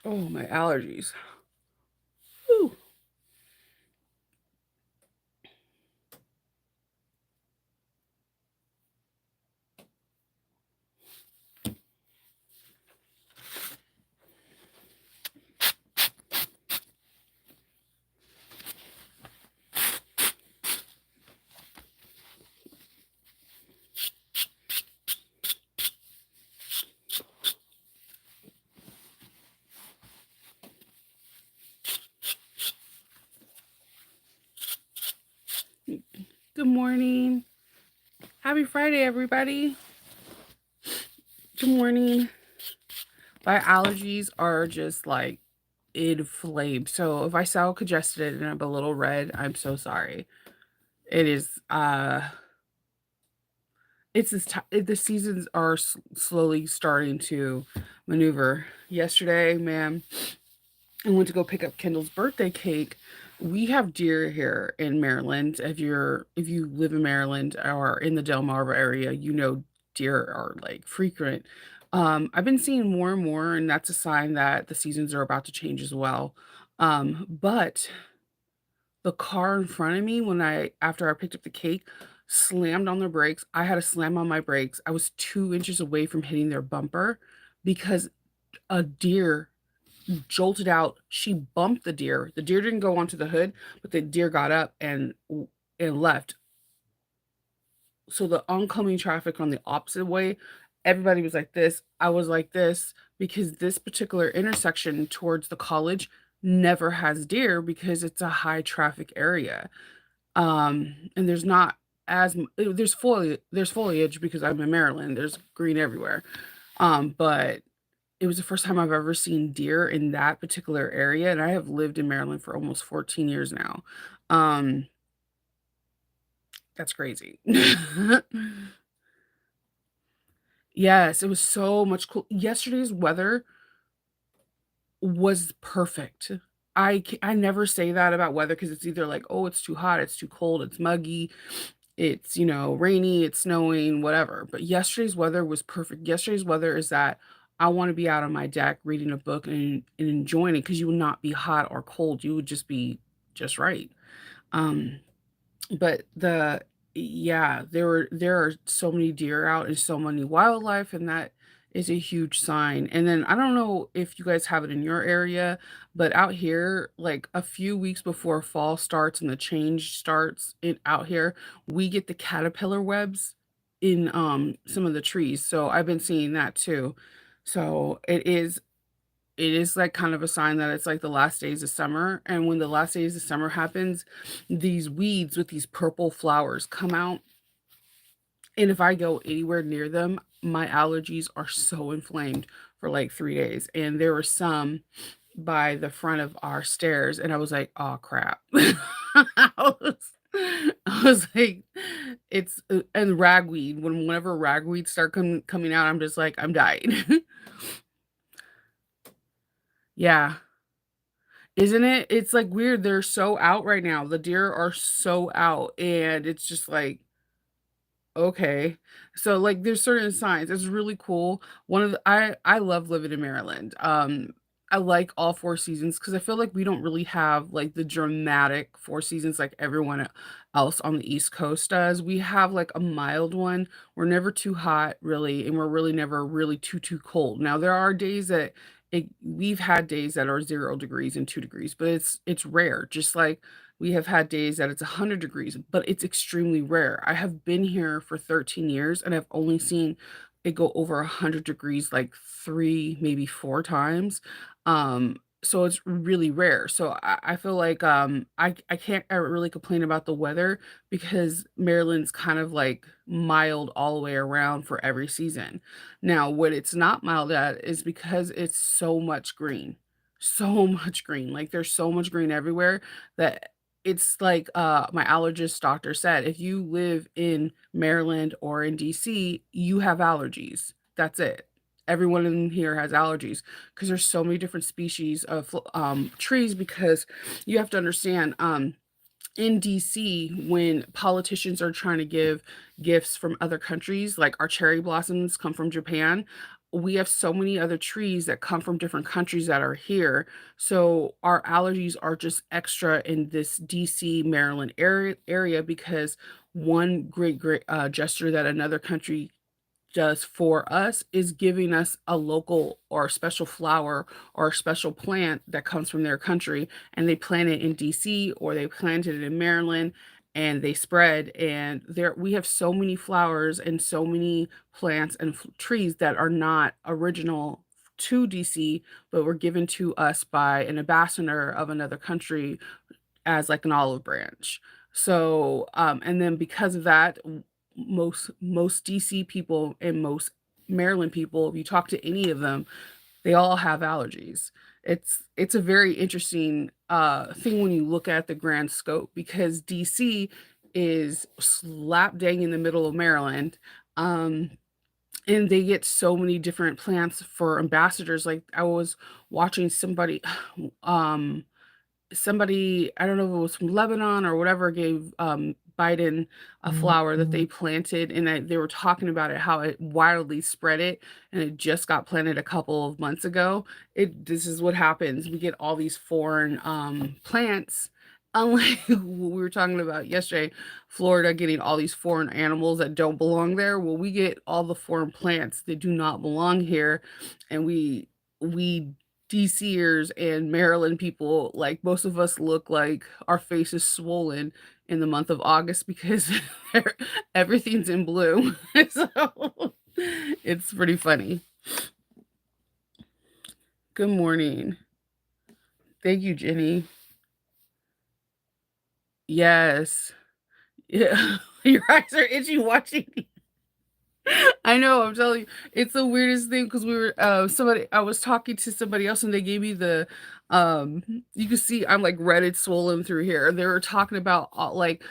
Oh, my allergies. Whew. Good morning. Happy Friday, everybody. Good morning. My allergies are just like inflamed. So if I sound congested and I'm a little red, I'm so sorry. It is it's this the seasons are slowly starting to maneuver. Yesterday, ma'am, I went to go pick up Kendall's birthday cake. We have deer here in Maryland. If you live in Maryland or in the Delmarva area, you know deer are like frequent. I've been seeing more and more, and that's a sign that the seasons are about to change as well. But the car in front of me when I after I picked up the cake slammed on their brakes. I had to slam on my brakes. I was 2 inches away from hitting their bumper because a deer jolted out. She bumped the deer. The deer didn't go onto the hood, but the deer got up and left. So the oncoming traffic on the opposite way, everybody was like this. I was like this because this particular intersection towards the college never has deer because it's a high traffic area. And there's not there's foliage because I'm in Maryland. There's green everywhere. But it was the first time I've ever seen deer in that particular area, and I have lived in Maryland for almost 14 years now. Um, that's crazy. Yes, it was so much cool. Yesterday's weather was perfect. I never say that about weather because it's either like, "Oh, it's too hot, it's too cold, it's muggy, it's, rainy, it's snowing, whatever." But yesterday's weather was perfect. Yesterday's weather is that I wanna be out on my deck reading a book and enjoying it because you would not be hot or cold, you would just be just right. Um but yeah, there are so many deer out and so many wildlife, and that is a huge sign. And then I don't know if you guys have it in your area, but out here, like a few weeks before fall starts and the change starts out here, we get the caterpillar webs in some of the trees. So I've been seeing that too. So it is like kind of a sign that it's like the last days of summer. And when the last days of summer happens, these weeds with these purple flowers come out. And if I go anywhere near them, my allergies are so inflamed for like 3 days. And there were some by the front of our stairs, and I was like, oh crap. I was, I was like, and ragweed. Whenever ragweed start coming out, I'm just like, I'm dying. Yeah. Isn't it? It's, like, weird, they're so out right now, the deer are so out, and it's just like, okay. So, like, there's certain signs, it's really cool. One of the I love living in Maryland, I like all 4 seasons because I feel like we don't really have, like, the dramatic 4 seasons like everyone else on the East Coast does. We have, like, a mild one, we're never too hot, really, and we're really never really too cold. Now, there are days that we've had days that are 0 degrees and 2 degrees, but it's rare, just like we have had days that it's 100 degrees, but it's extremely rare. I have been here for 13 years and I've only seen it go over 100 degrees like 3, maybe 4 times. So it's really rare. So I feel like I can't really complain about the weather because Maryland's kind of like mild all the way around for every season. Now, what it's not mild at is because it's so much green. So much green. Like there's so much green everywhere that it's like, my allergist doctor said, "If you live in Maryland or in DC, you have allergies. That's it. Everyone in here has allergies because there's so many different species of, trees because you have to understand, in DC, when politicians are trying to give gifts from other countries, like our cherry blossoms come from Japan, we have so many other trees that come from different countries that are here. So our allergies are just extra in this DC, Maryland area because one great gesture that another country does for us is giving us a local or a special flower or a special plant that comes from their country, and they plant it in DC or they planted it in Maryland, and they spread. And there we have so many flowers and so many plants and trees that are not original to DC, but were given to us by an ambassador of another country as like an olive branch. So, and then because of that, most DC people and most Maryland people, if you talk to any of them, they all have allergies. It's a very interesting thing when you look at the grand scope because DC is slap dang in the middle of Maryland. Um, and they get so many different plants for ambassadors. Like I was watching um somebody, I don't know if it was from Lebanon or whatever, gave Biden a flower that they planted, and they were talking about it, how it wildly spread it, and it just got planted a couple of months ago. This is what happens. We get all these foreign plants. Unlike what we were talking about yesterday, Florida getting all these foreign animals that don't belong there. Well, we get all the foreign plants that do not belong here, and we DCers and Maryland people, like most of us look like our face is swollen in the month of August because everything's in bloom. So it's pretty funny. Good morning. Thank you, Jenny. Yes. Yeah. Your eyes are itchy watching. I know, I'm telling you, it's the weirdest thing because we were somebody I was talking to somebody else and they gave me the um you can see I'm like red and swollen through here. They were talking about like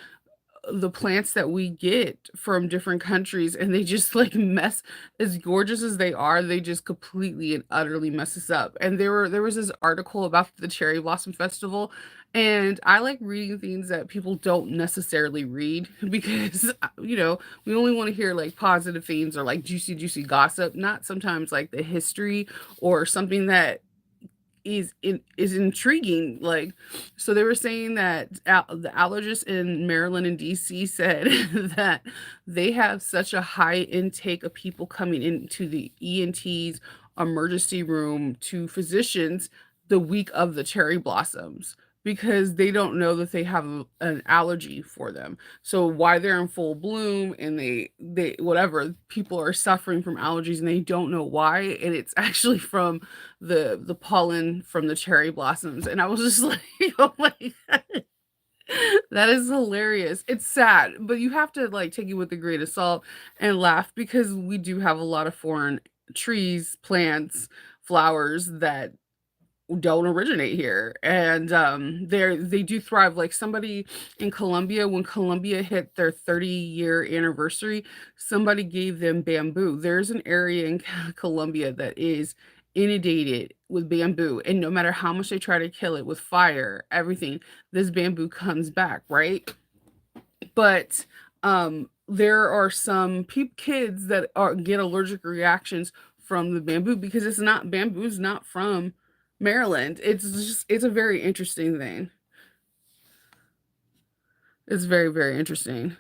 the plants that we get from different countries and they just like mess as gorgeous as they are, they just completely and utterly mess us up. And there was this article about the cherry blossom festival, and I like reading things that people don't necessarily read because we only want to hear like positive things or like juicy gossip, not sometimes like the history or something that is intriguing. Like, so they were saying that the allergists in Maryland and DC said that they have such a high intake of people coming into the ENT's emergency room to physicians the week of the cherry blossoms because they don't know that they have an allergy for them. So why they're in full bloom and they whatever, people are suffering from allergies and they don't know why, and it's actually from the pollen from the cherry blossoms. And I was just like, oh my god, that is hilarious. It's sad, but you have to like take it with a grain of salt and laugh because we do have a lot of foreign trees, plants, flowers that don't originate here. And they do thrive. Like somebody in Colombia, when Colombia hit their 30-year anniversary, somebody gave them bamboo. There's an area in Colombia that is inundated with bamboo, and no matter how much they try to kill it with fire, everything, this bamboo comes back, right? But there are some kids that get allergic reactions from the bamboo because it's not bamboo's not from Maryland. It's a very interesting thing. It's very, very interesting.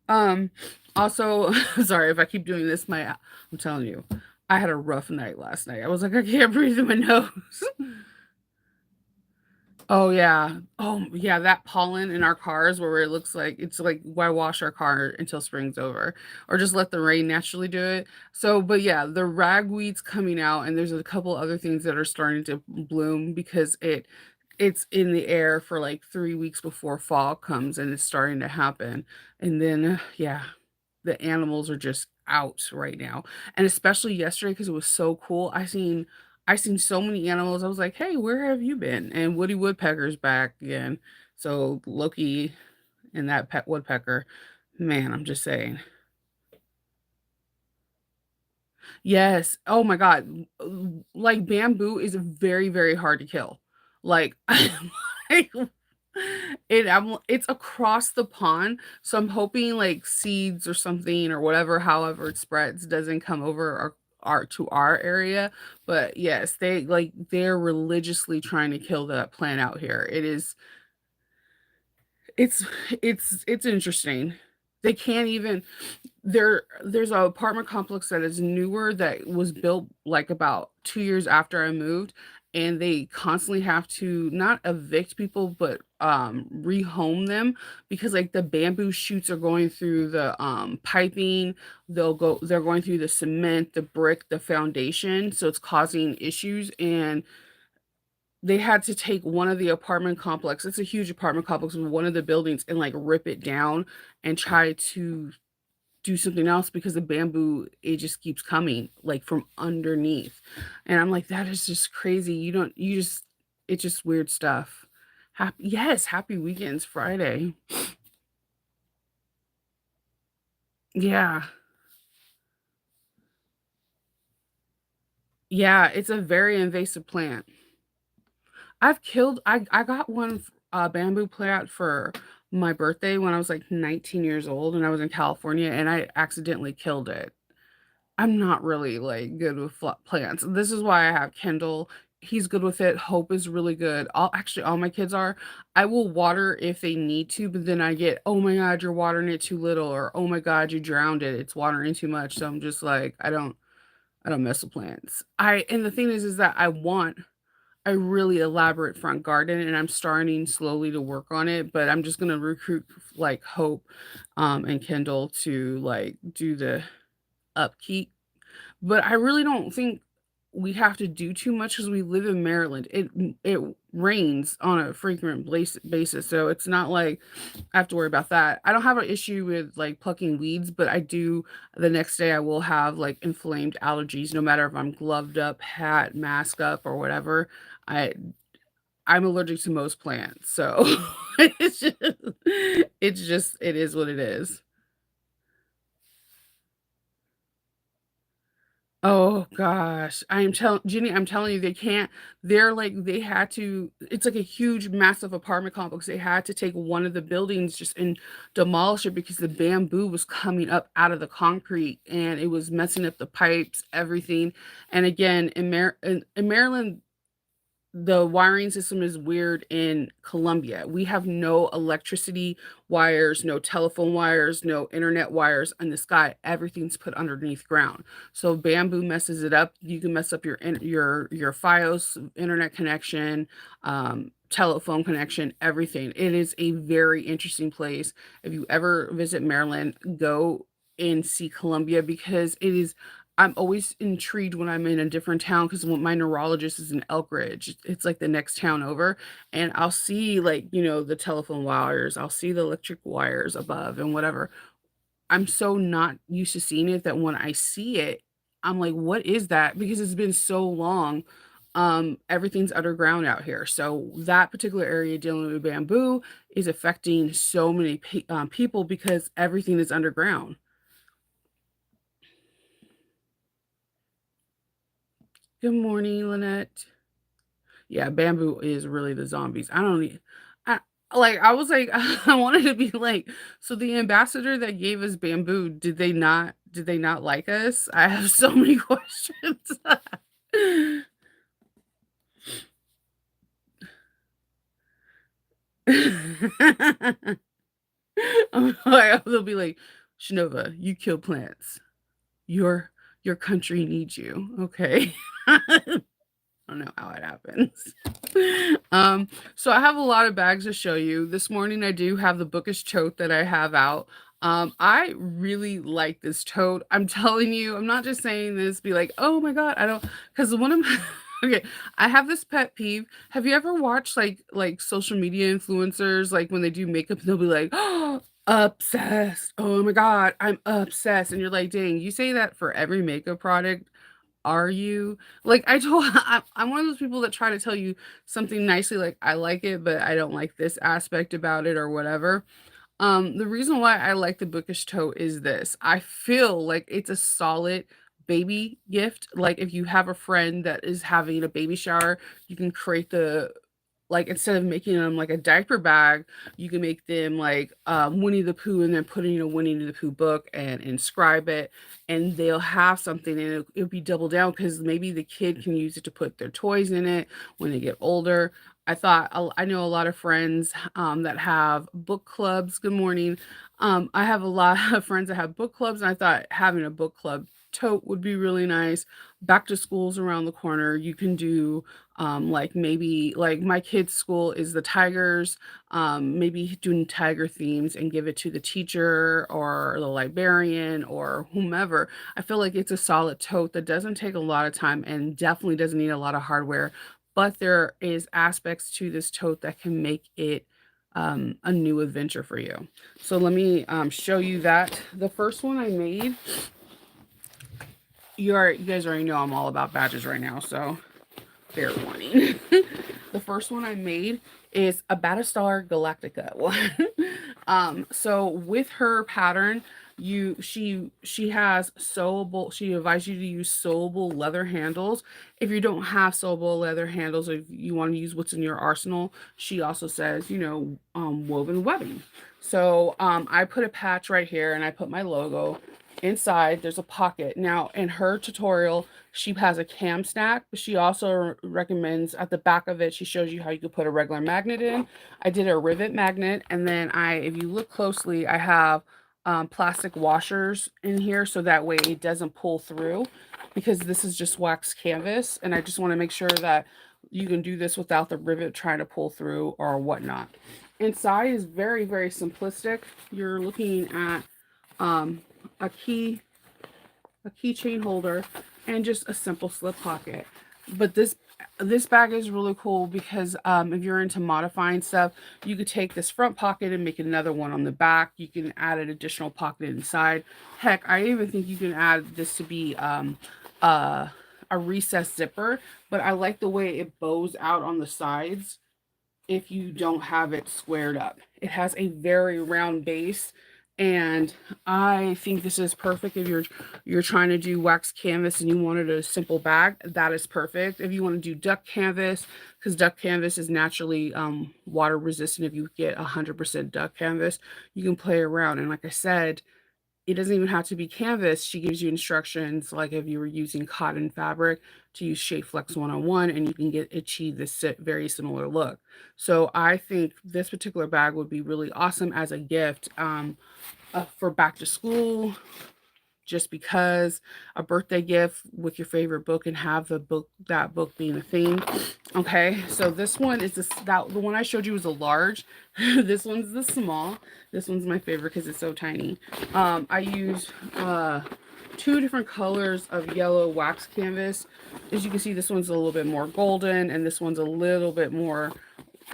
Um, Also, sorry if I keep doing this. I'm telling you, I had a rough night last night. I was like, I can't breathe in my nose. Oh yeah. Oh yeah, that pollen in our cars where it looks like it's like why wash our car until spring's over or just let the rain naturally do it. So, but yeah, the ragweed's coming out and there's a couple other things that are starting to bloom because it's in the air for like 3 weeks before fall comes and it's starting to happen. And then yeah, the animals are just out right now. And especially yesterday because it was so cool. I seen so many animals. I was like, "Hey, where have you been?" And Woody Woodpecker's back again. So Loki and that pet woodpecker, man, I'm just saying. Yes. Oh my God. Like bamboo is very, very hard to kill. Like, like it's across the pond. So I'm hoping like seeds or something or whatever, however it spreads, doesn't come over our area, but yes, they're religiously trying to kill that plant out here. It's it's interesting. They can't even there's a apartment complex that is newer that was built, like, about 2 years after I moved, and they constantly have to not evict people, but, rehome them because, like, the bamboo shoots are going through the, piping, they're going through the cement, the brick, the foundation, so it's causing issues, and they had to take one of the apartment complex it's a huge apartment complex with one of the buildings and, like, rip it down and try to do something else because the bamboo, it just keeps coming, like, from underneath, and I'm like, "That is just crazy." You don't you just it's just weird stuff. Happy weekends, Friday. Yeah. Yeah, it's a very invasive plant. I got one bamboo plant for my birthday when I was, like, 19 years old, and I was in California, and I accidentally killed it. I'm not really, like, good with plants. This is why I have Kindle. He's good with it. Hope is really good. All my kids are. I will water if they need to, but then I get, "Oh my god, you're watering it too little," or, "Oh my god, you drowned it. It's watering too much." So I'm just like, I don't mess with plants. I and the thing is that I want a really elaborate front garden, and I'm starting slowly to work on it, but I'm just gonna recruit, like, Hope, and Kindle to, like, do the upkeep. But I really don't think we have to do too much because we live in Maryland. It rains on a frequent basis, so it's not like I have to worry about that. I don't have an issue with, like, plucking weeds, but I do the next day I will have, like, inflamed allergies no matter if I'm gloved up, hat, mask up, or whatever. I I'm allergic to most plants, so it is what it is. Oh gosh, I'm telling you, they had to it's like a huge, massive apartment complex. They had to take one of the buildings just and demolish it because the bamboo was coming up out of the concrete and it was messing up the pipes, everything. And again, in Maryland, the wiring system is weird in Colombia. We have no electricity wires, no telephone wires, no internet wires in the sky. Everything's put underneath ground. So bamboo messes it up. You can mess up your FiOS internet connection, telephone connection, everything. It is a very interesting place. If you ever visit Maryland, go and see Columbia because I'm always intrigued when I'm in a different town because my neurologist is in Elk Ridge. It's like the next town over, and I'll see, like, the telephone wires, I'll see the electric wires above and whatever. I'm so not used to seeing it that when I see it, I'm like, "What is that?" Because it's been so long. Everything's underground out here. So that particular area dealing with bamboo is affecting so many people because everything is underground. Good morning, Lynette. Yeah, bamboo is really the zombies. I don't e I was like, I wanted to be like, "So the ambassador that gave us bamboo, did they not like us?" I have so many questions. I'm like they'll be like, "Shinova, you kill plants. Your your country needs you, okay?" Don't know how it happens. So I have a lot of bags to show you. This morning I do have the bookish tote that I have out. I really like this tote. I'm telling you, I'm not just saying this, be like, oh my God, I don't because one of my okay, I have this pet peeve. Have you ever watched like social media influencers, like when they do makeup, they'll be like, oh, obsessed. Oh my God, I'm obsessed. And you're like, dang, you say that for every makeup product. Are you? Like, I'm one of those people that try to tell you something nicely, like, "I like it, but I don't like this aspect about it," or whatever. The reason why I like the bookish tote is this, I feel like it's a solid baby gift, like, if you have a friend that is having a baby shower, you can create like, instead of making them like a diaper bag, you can make them like Winnie the Pooh and then put in a Winnie the Pooh book and inscribe it, and they'll have something, and it'll be double down because maybe the kid can use it to put their toys in it when they get older. I know a lot of friends that have book clubs. Good morning. I have a lot of friends that have book clubs, and I thought having a book club tote would be really nice. Back to school's around the corner. You can do like maybe like my kids' school is the Tigers, maybe doing tiger themes and give it to the teacher or the librarian or whomever. I feel like it's a solid tote that doesn't take a lot of time and definitely doesn't need a lot of hardware, but there is aspects to this tote that can make it a new adventure for you. So let me show you that. The first one I made, you guys already know I'm all about badges right now, so fair warning. The first one I made is a Battlestar Galactica one. So with her pattern, she has sewable. She advised you to use sewable leather handles. If you don't have sewable leather handles, or if you want to use what's in your arsenal, she also says, woven webbing. So I put a patch right here, and I put my logo. Inside, there's a pocket. Now, in her tutorial, she has a cam stack, but she also recommends at the back of it, she shows you how you could put a regular magnet in. I did a rivet magnet, and then if you look closely, I have plastic washers in here so that way it doesn't pull through, because this is just wax canvas, and I just want to make sure that you can do this without the rivet trying to pull through or whatnot. Inside is very, very simplistic. You're looking at um, a keychain holder, and just a simple slip pocket. But this bag is really cool because if you're into modifying stuff, you could take this front pocket and make another one on the back. You can add an additional pocket inside. Heck, I even think you can add this to be uh, a recessed zipper. But I like the way it bows out on the sides if you don't have it squared up. It has a very round base, and I think this is perfect if you're trying to do wax canvas and you wanted a simple bag. That is perfect. If you want to do duck canvas, because duck canvas is naturally water resistant. If you get 100% duck canvas, you can play around. And like I said, it doesn't even have to be canvas. She gives you instructions, like if you were using cotton fabric, to use Shape Flex 101, and you can achieve this very similar look. So I think this particular bag would be really awesome as a gift for back to school, just because a birthday gift with your favorite book, and have that book being a theme. Okay, so this one is the one I showed you was a large. This one's the small. This one's my favorite because it's so tiny. I used two different colors of yellow wax canvas. As you can see, this one's a little bit more golden, and this one's a little bit more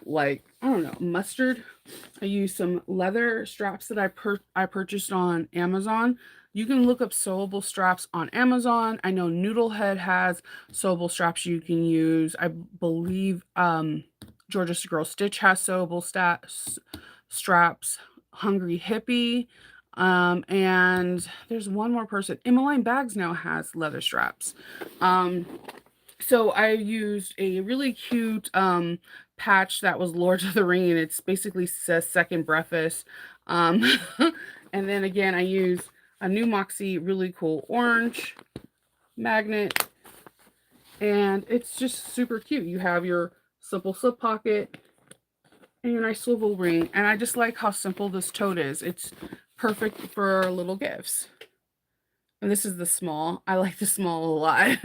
like, I don't know, mustard. I used some leather straps that I purchased on Amazon. You can look up sewable straps on Amazon. I know Noodlehead has sewable straps you can use. I believe Georgia Girl Stitch has sewable straps. Hungry Hippie. And there's one more person. Emmeline Bags now has leather straps. So I used a really cute patch that was Lord of the Ring, and it's basically says second breakfast. Um, and then again, I used a new Moxie really cool orange magnet, and it's just super cute. You have your simple slip pocket and your nice swivel ring, and I just like how simple this tote is. It's perfect for little gifts. And this is the small. I like the small a lot.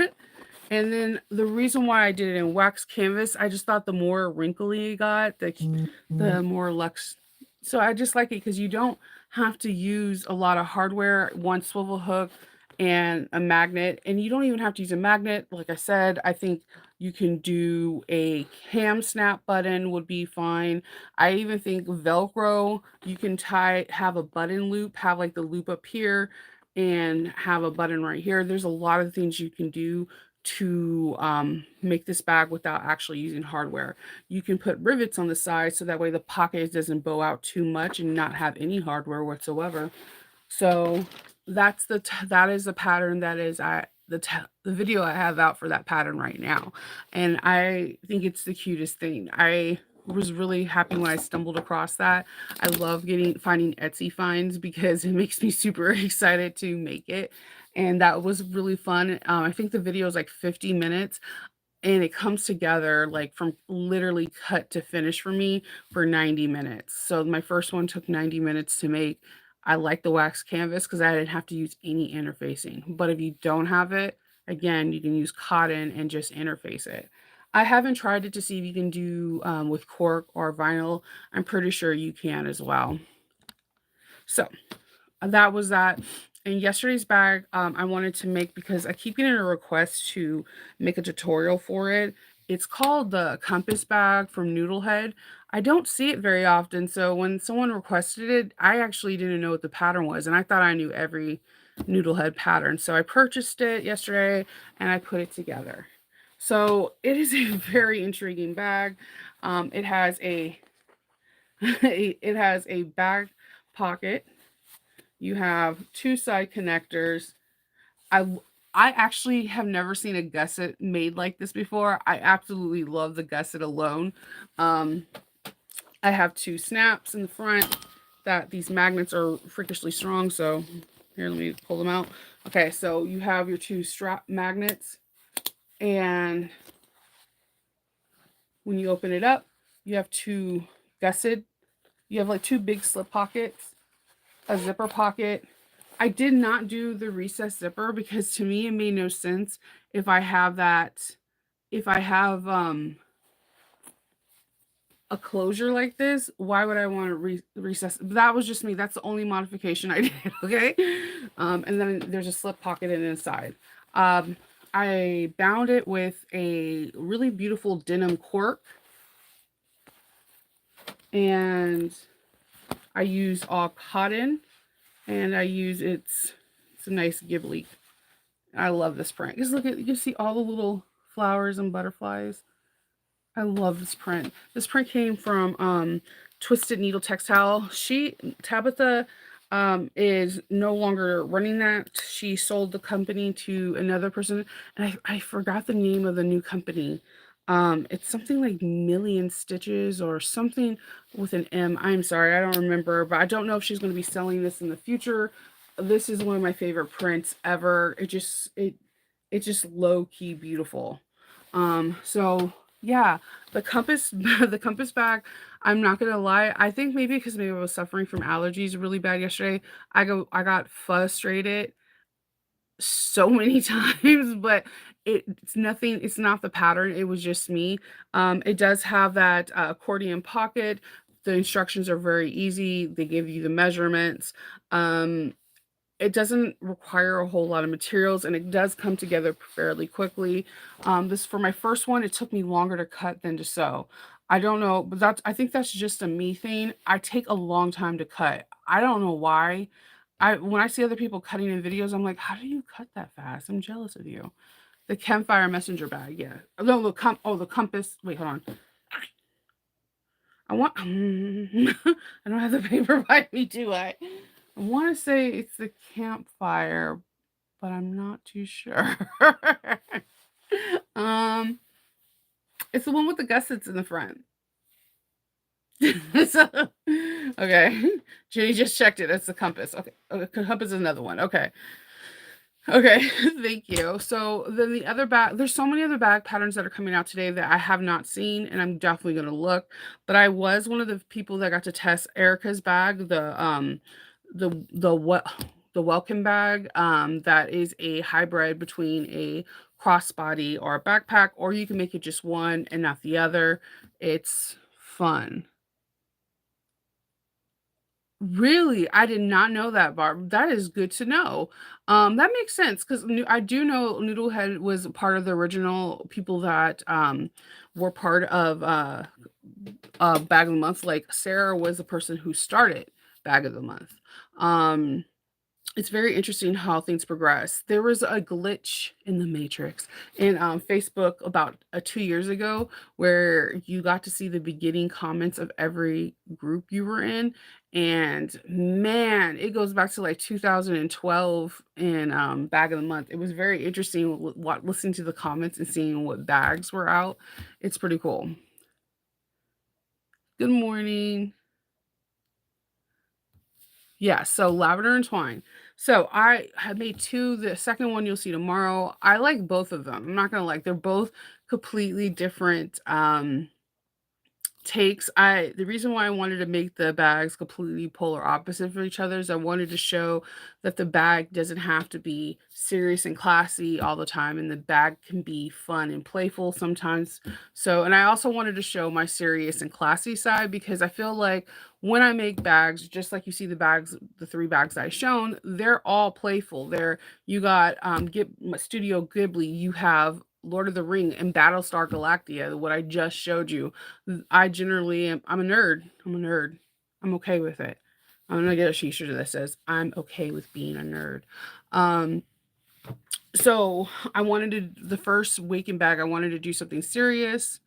And then the reason why I did it in wax canvas, I just thought the more wrinkly it got, the more luxe. So I just like it because you don't have to use a lot of hardware, one swivel hook and a magnet. And you don't even have to use a magnet. Like I said, I think you can do a cam snap button would be fine. I even think Velcro, you can have a button loop, have like the loop up here and have a button right here. There's a lot of things you can do to make this bag without actually using hardware. You can put rivets on the side so that way the pocket doesn't bow out too much and not have any hardware whatsoever. So that is the pattern that is the video I have out for that pattern right now, and I think it's the cutest thing. I was really happy when I stumbled across that. I love getting finding Etsy finds because it makes me super excited to make it, and that was really fun. I think the video is like 50 minutes, and it comes together, like, from literally cut to finish for me for 90 minutes. So my first one took 90 minutes to make. I like the wax canvas because I didn't have to use any interfacing. But if you don't have it, again, you can use cotton and just interface it. I haven't tried it to see if you can do with cork or vinyl. I'm pretty sure you can as well. So that was that. And yesterday's bag, I wanted to make because I keep getting a request to make a tutorial for it. It's called the compass bag from Noodlehead. I don't see it very often, so when someone requested it, I actually didn't know what the pattern was, and I thought I knew every Noodlehead pattern. So I purchased it yesterday and I put it together. So it is a very intriguing bag. It has a it has a back pocket. You have two side connectors. I I actually have never seen a gusset made like this before. I absolutely love the gusset alone. Um, I have two snaps in the front that these magnets are freakishly strong. So here, let me pull them out. Okay, so you have your two strap magnets, and when you open it up, you have two gusset. You have like two big slip pockets, a zipper pocket. I did not do the recessed zipper because to me it made no sense if I have that if I have a closure like this, why would I want to recess? That was just me. That's the only modification I did. Okay. And then there's a slip pocket in the inside. Um, I bound it with a really beautiful denim cork, and I use all cotton, and I use it's a nice Ghibli. I love this print. Just look at, you can see all the little flowers and butterflies. I love this print. This print came from Twisted Needle Textile. Tabitha is no longer running that. She sold the company to another person, and I forgot the name of the new company. It's something like Million Stitches or something with an M. I'm sorry, I don't remember, but I don't know if she's going to be selling this in the future. This is one of my favorite prints ever. It's just low key beautiful. So yeah, the compass the compass bag, I'm not gonna lie, I think maybe I was suffering from allergies really bad yesterday. I got frustrated so many times, but it's nothing, it's not the pattern, it was just me. It does have that accordion pocket. The instructions are very easy. They give you the measurements. Um, it doesn't require a whole lot of materials, and it does come together fairly quickly. This for my first one, it took me longer to cut than to sew. I don't know, but I think that's just a me thing. I take a long time to cut. I don't know why. I When I see other people cutting in videos, I'm like, how do you cut that fast? I'm jealous of you. The campfire messenger bag, yeah. No, the compass. Wait, hold on. I want. I don't have the paper by me, do I? I want to say it's the campfire, but I'm not too sure. um, it's the one with the gussets in the front. So, okay, Jenny just checked it. It's the compass. Okay, compass is another one. Okay, okay, thank you. So then the other bag, there's so many other bag patterns that are coming out today that I have not seen, and I'm definitely gonna look. But I was one of the people that got to test Erica's bag, what the welkin bag, that is a hybrid between a crossbody or a backpack, or you can make it just one and not the other. It's fun. Really? I did not know that, Barb. That is good to know. That makes sense because I do know Noodlehead was part of the original people that were part of Bag of the Month. Like Sarah was the person who started Bag of the Month. Um, it's very interesting how things progress. There was a glitch in the matrix in Facebook about 2 years ago where you got to see the beginning comments of every group you were in. And man, it goes back to like 2012 in Bag of the Month. It was very interesting what listening to the comments and seeing what bags were out. It's pretty cool. Good morning. Yeah, so lavender and twine. So I have made 2. The second one you'll see tomorrow. I like both of them. I'm not gonna like, they're both completely different, takes. The reason why I wanted to make the bags completely polar opposite for each other is I wanted to show that the bag doesn't have to be serious and classy all the time, and the bag can be fun and playful sometimes. So, and I also wanted to show my serious and classy side because I feel like when I make bags, just like you see the bags, the 3 bags I shown, they're all playful. You got Studio Ghibli, you have Lord of the Ring and Battlestar Galactica, what I just showed you. I generally am I'm a nerd. I'm a nerd. I'm okay with it. I'm gonna get a t-shirt that says I'm okay with being a nerd. Um, so I wanted to the first Waking bag, I wanted to do something serious.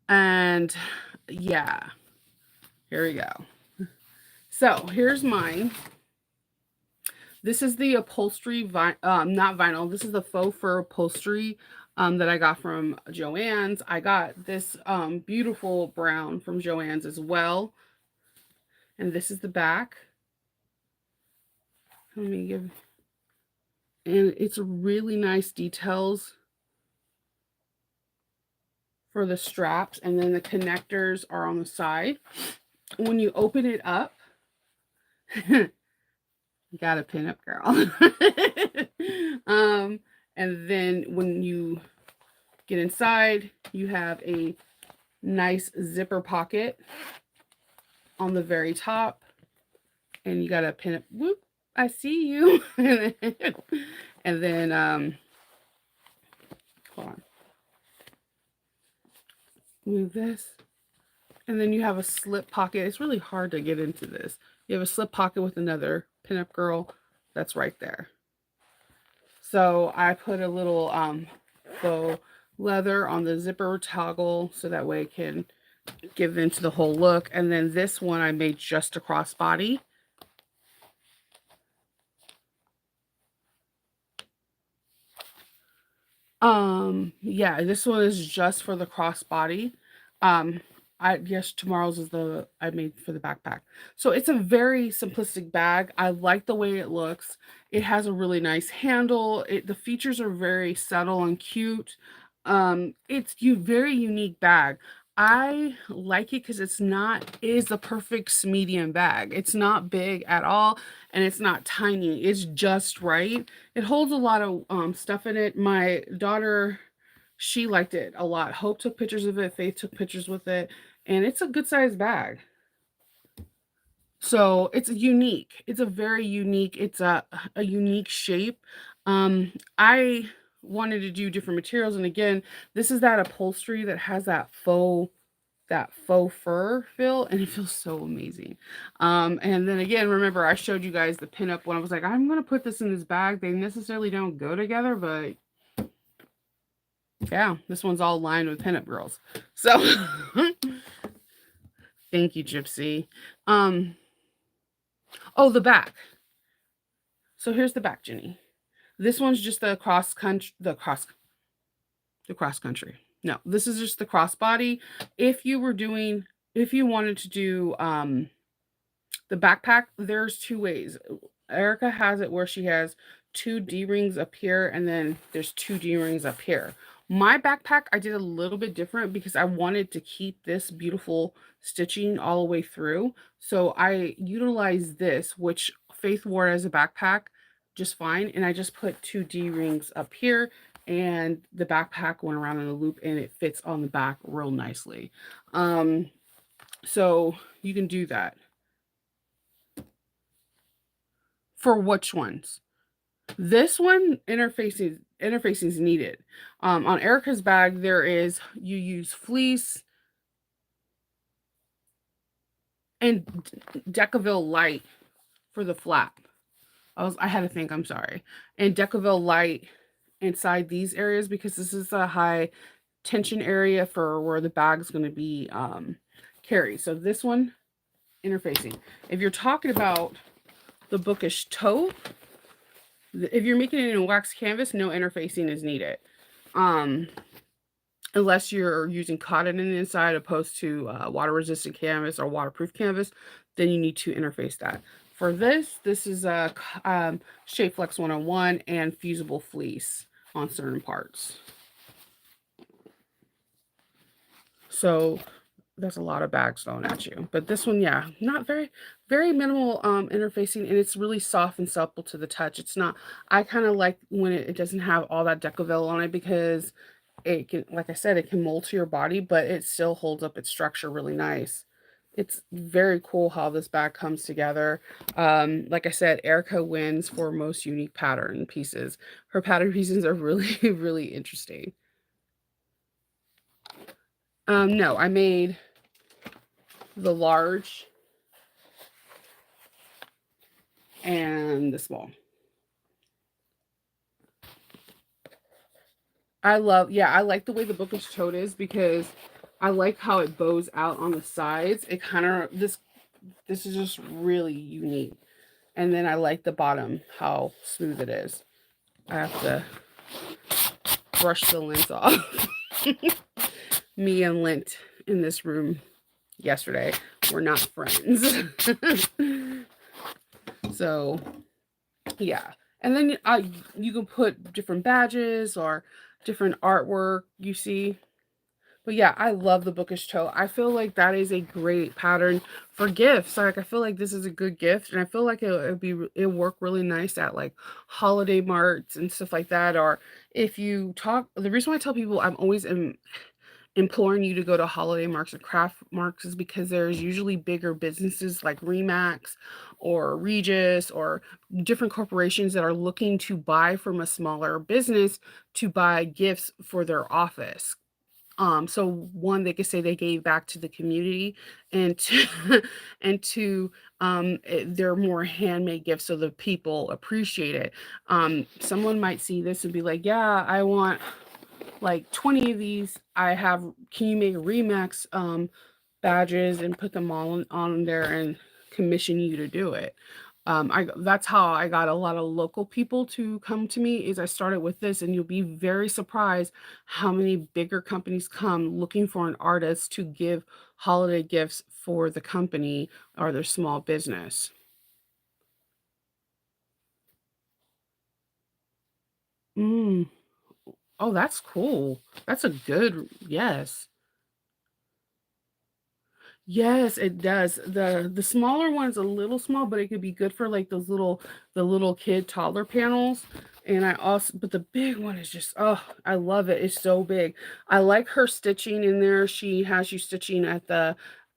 And yeah, here we go. So here's mine. This is the upholstery, not vinyl. This is the faux fur upholstery that I got from Joann's. I got this beautiful brown from Joann's as well. And this is the back. Let me give, and it's really nice details for the straps. And then the connectors are on the side. When you open it up, you got a pin up girl. And then when you get inside, you have a nice zipper pocket on the very top, and you got to pin it. Whoop! I see you. And then hold on, move this, and then you have a slip pocket. It's really hard to get into this. You have a slip pocket with another pinup girl that's right there. So I put a little faux leather on the zipper toggle so that way it can give into the whole look. And then this one I made just a crossbody. Yeah, this one is just for the crossbody. I Yes, tomorrow's is the I made for the backpack. So it's a very simplistic bag. I like the way it looks. It has a really nice handle. The features are very subtle and cute. It's you very unique bag. I like it because it is the perfect medium bag. It's not big at all and it's not tiny. It's just right. It holds a lot of stuff in it. My daughter, she liked it a lot. Hope took pictures of it. Faith took pictures with it, and it's a good sized bag. So it's unique. It's a very unique. It's a unique shape. I wanted to do different materials, and again, this is that upholstery that has that faux fur feel, and it feels so amazing. And then again, remember I showed you guys the pinup when I was like, I'm gonna put this in this bag. They necessarily don't go together, but yeah, this one's all lined with pinup girls. So thank you, Gypsy. Um, oh, the back. So here's the back, Jenny. This one's just the cross country. No, this is just the crossbody. If you wanted to do the backpack, there's 2 ways. Erica has it where she has 2 D-rings up here, and then there's 2 D-rings up here. My backpack, I did a little bit different because I wanted to keep this beautiful stitching all the way through. So I utilized this, which Faith wore as a backpack just fine. And I just put 2 D-rings up here, and the backpack went around in a loop and it fits on the back real nicely. So you can do that. For which ones? This one interfacing is needed. On Erica's bag, you use fleece and Decaville light for the flap. I had to think, I'm sorry. And Decaville light inside these areas because this is a high tension area for where the bag's going to be carried. So this one interfacing. If you're talking about the bookish tote, if you're making it in wax canvas, no interfacing is needed. Um, unless you're using cotton in the inside opposed to water resistant canvas or waterproof canvas, then you need to interface that. For this is a Shape Flex 101 and fusible fleece on certain parts. So there's a lot of bags thrown at you. But this one, yeah, not very minimal interfacing, and it's really soft and supple to the touch. It's not, I kind of like when it doesn't have all that Decaville on it because it can, like I said, it can mold to your body, but it still holds up its structure really nice. It's very cool how this bag comes together. Like I said, Erica wins for most unique pattern pieces. Her pattern pieces are really, really interesting. No, I made the large and the small. I like the way the bookish tote is because I like how it bows out on the sides. It kind of, this is just really unique. And then I like the bottom, how smooth it is. I have to brush the lint off. Me and lint in this room yesterday were not friends. So, yeah. And then you can put different badges or different artwork you see. But yeah, I love the bookish tote. I feel like that is a great pattern for gifts. Like I feel like this is a good gift, and I feel like it'd work really nice at like holiday marts and stuff like that. Or if you talk, the reason why I tell people I'm always imploring you to go to holiday marks or craft marks is because there's usually bigger businesses like Remax or Regis or different corporations that are looking to buy from a smaller business to buy gifts for their office. So one, they could say they gave back to the community, and two, and two, they're more handmade gifts, so the people appreciate it. Someone might see this and be like, "Yeah, I want like 20 of these. I have. Can you make Remax badges and put them all on there and commission you to do it?" That's how I got a lot of local people to come to me is I started with this, and you'll be very surprised how many bigger companies come looking for an artist to give holiday gifts for the company or their small business. Mm. Oh, that's cool. That's a good, yes. Yes, it does. The smaller one's a little small, but it could be good for like those little the little kid toddler panels. And I also, but the big one is just, oh, I love it. It's so big. I like her stitching in there. She has you stitching at the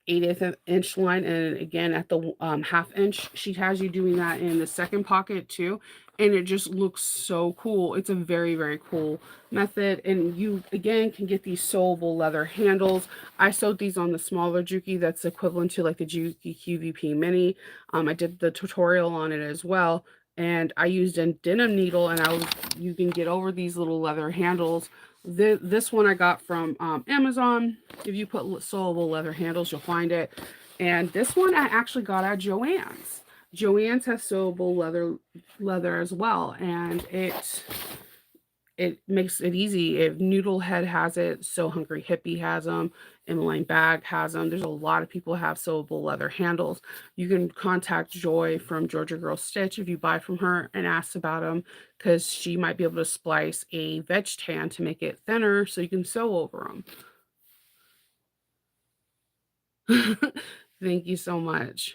1/8 inch line and again at the half inch. She has you doing that in the second pocket too. And it just looks so cool. It's a very, very cool method. And you again can get these sewable leather handles. I sewed these on the smaller Juki that's equivalent to like the Juki QVP Mini. I did the tutorial on it as well. And I used a denim needle and you can get over these little leather handles. This one I got from Amazon. If you put sewable leather handles, you'll find it. And this one I actually got at Joann's. Joann's has sewable leather as well, and it makes it easy. If Noodlehead has it, So Hungry Hippie has them, Emmeline Bag has them. There's a lot of people have sewable leather handles. You can contact Joy from Georgia Girl Stitch if you buy from her and ask about them because she might be able to splice a veg tan to make it thinner so you can sew over them. Thank you so much.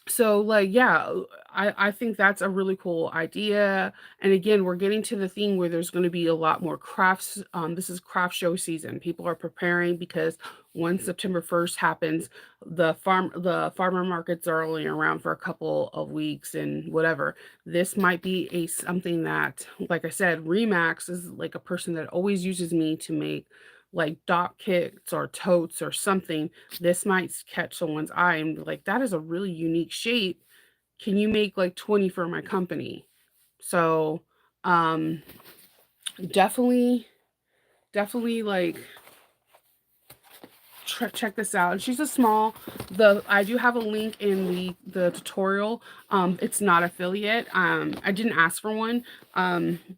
So like yeah, I think that's a really cool idea. And again, we're getting to the thing where there's going to be a lot more crafts. This is craft show season. People are preparing because when September 1st happens, the farmer markets are only around for a couple of weeks and whatever. This might be a something that, like I said, Remax is like a person that always uses me to make like dot kits or totes or something. This might catch someone's eye and be like, that is a really unique shape. can you make like 20 for my company? So, um, definitely, definitely like check this out. And she's a small. The I do have a link in the tutorial. It's not affiliate. I didn't ask for one.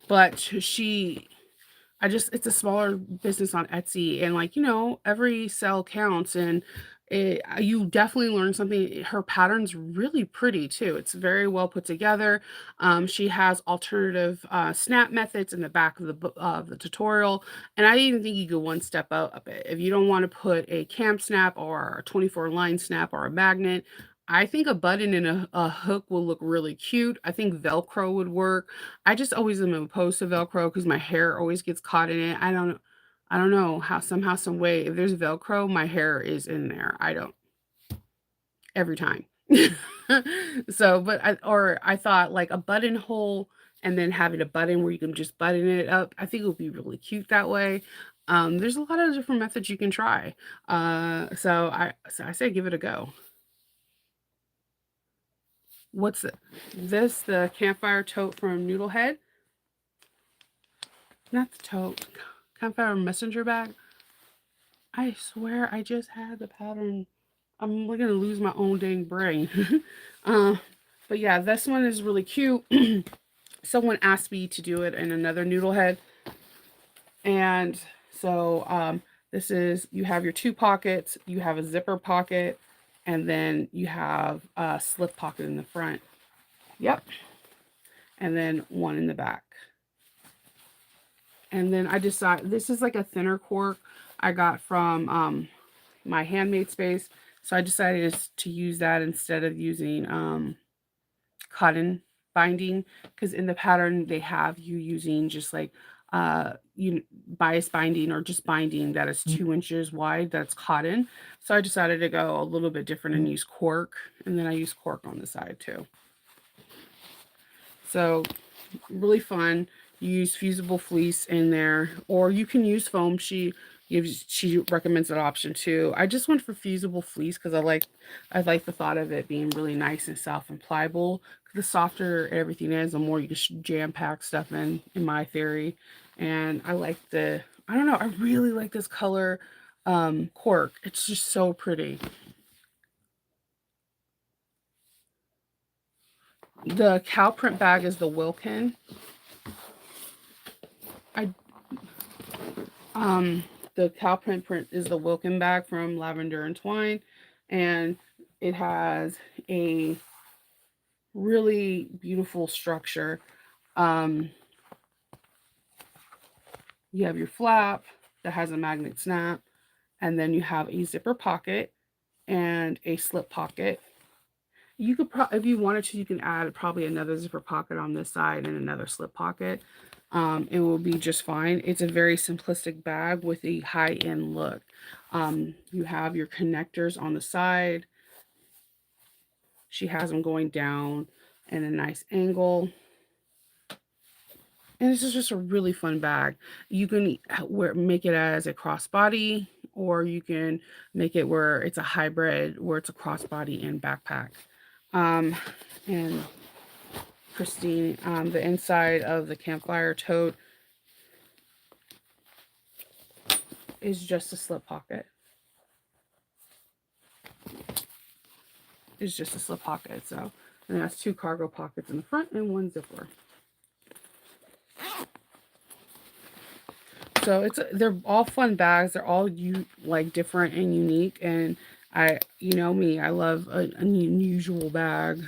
But she it's a smaller business on Etsy, and like, every sell counts, and you definitely learn something. Her pattern's really pretty too. It's very well put together. She has alternative snap methods in the back of the tutorial, and I even think you go one step out a bit. If you don't want to put a cam snap or a 24 line snap or a magnet, I think a button and a hook will look really cute. I think Velcro would work. I just always am opposed to Velcro because my hair always gets caught in it. I don't know how somehow, some way, if there's Velcro, my hair is in there. I don't every time. So, but I thought like a buttonhole and then having a button where you can just button it up. I think it would be really cute that way. There's a lot of different methods you can try. So I say give it a go. What's this? The campfire tote from Noodlehead? Not the tote. Campfire messenger bag. I swear I just had the pattern. I'm gonna lose my own dang brain. uh, but yeah, this one is really cute. Someone asked me to do it in another Noodlehead, and so this is, you have your two pockets, you have a zipper pocket, and then you have a slip pocket in the front. Yep, and then one in the back. And then I decided this is like a thinner cork I got from my handmade space. So I decided to use that instead of using cotton binding, because in the pattern they have you using just like bias binding or just binding that is 2 inches wide, that's cotton. So I decided to go a little bit different and use cork, and then I use cork on the side too. So really fun. You use fusible fleece in there, or you can use foam. She recommends that option too. I just went for fusible fleece because I like the thought of it being really nice and soft and pliable. The softer everything is, the more you can jam pack stuff in my theory. And I don't know, I really like this color cork. It's just so pretty. The cow print bag is the Wilkin. I the cow print is the Wilkin bag from Lavender and Twine, and it has a really beautiful structure. Um, you have your flap that has a magnet snap, and then you have a zipper pocket and a slip pocket. You could, if you wanted to, you can add probably another zipper pocket on this side and another slip pocket. It will be just fine. It's a very simplistic bag with a high-end look. You have your connectors on the side. She has them going down in a nice angle. And this is just a really fun bag. You can make it as a crossbody, or you can make it where it's a hybrid, where it's a crossbody and backpack. And Christine, the inside of the campfire tote is just a slip pocket. It's just a slip pocket. So, and it has 2 cargo pockets in the front and 1 zipper. So they're all fun bags. They're all like different and unique. And you know me, I love an unusual bag.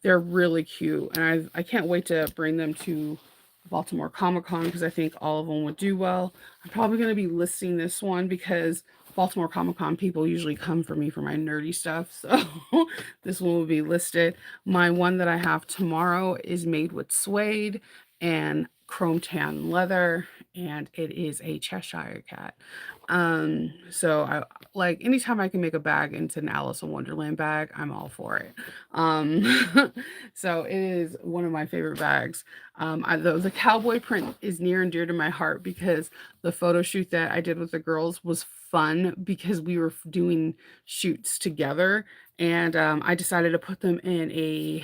They're really cute, and I can't wait to bring them to Baltimore Comic Con because I think all of them would do well. I'm probably going to be listing this one because Baltimore Comic Con people usually come for me for my nerdy stuff. So this one will be listed. My one that I have tomorrow is made with suede and chrome tan leather, and it is a Cheshire cat. So I like anytime I can make a bag into an Alice in Wonderland bag, I'm all for it. So it is one of my favorite bags. The cowboy print is near and dear to my heart because the photo shoot that I did with the girls was fun because we were doing shoots together. And I decided to put them in a.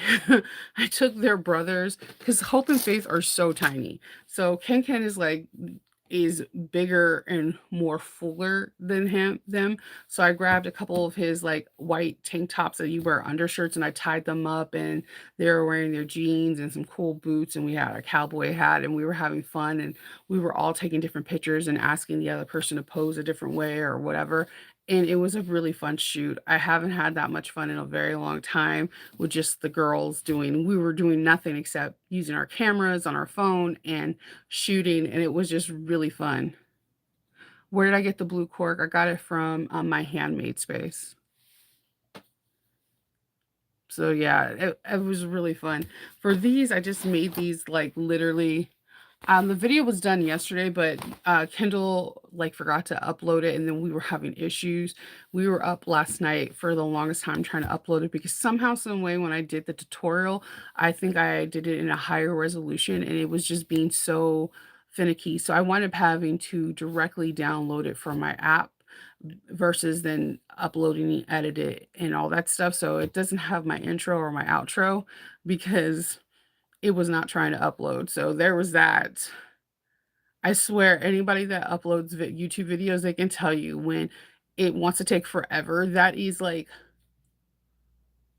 I took their brothers because Hope and Faith are so tiny. So Ken is like is bigger and more fuller than them. So I grabbed a couple of his like white tank tops that you wear undershirts and I tied them up and they were wearing their jeans and some cool boots and we had a cowboy hat and we were having fun and we were all taking different pictures and asking the other person to pose a different way or whatever. And it was a really fun shoot. I haven't had that much fun in a very long time with just the girls doing, we were doing nothing except using our cameras on our phone and shooting, and it was just really fun. Where did I get the blue cork? I got it from, my handmade space. So, yeah, it was really fun. For these, I just made these, like, literally the video was done yesterday, but, Kindle, like, forgot to upload it, and then we were having issues. We were up last night for the longest time trying to upload it because somehow, some way, when I did the tutorial, I think I did it in a higher resolution, and it was just being so finicky. So I wound up having to directly download it from my app versus then uploading and edit it and all that stuff. So it doesn't have my intro or my outro because it was not trying to upload. So there was that. I swear anybody that uploads YouTube videos, they can tell you when it wants to take forever. That is like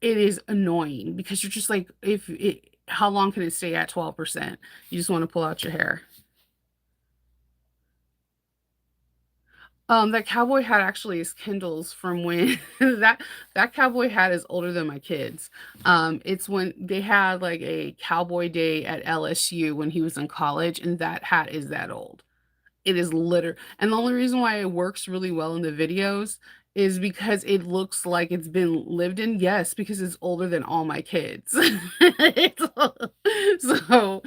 it is annoying because you're just like, if it how long can it stay at 12%? You just want to pull out your hair. That cowboy hat actually is Kindle's from when that cowboy hat is older than my kids. It's when they had like a cowboy day at LSU when he was in college, and that hat is that old. It is and the only reason why it works really well in the videos is because it looks like it's been lived in. Yes, because it's older than all my kids. So,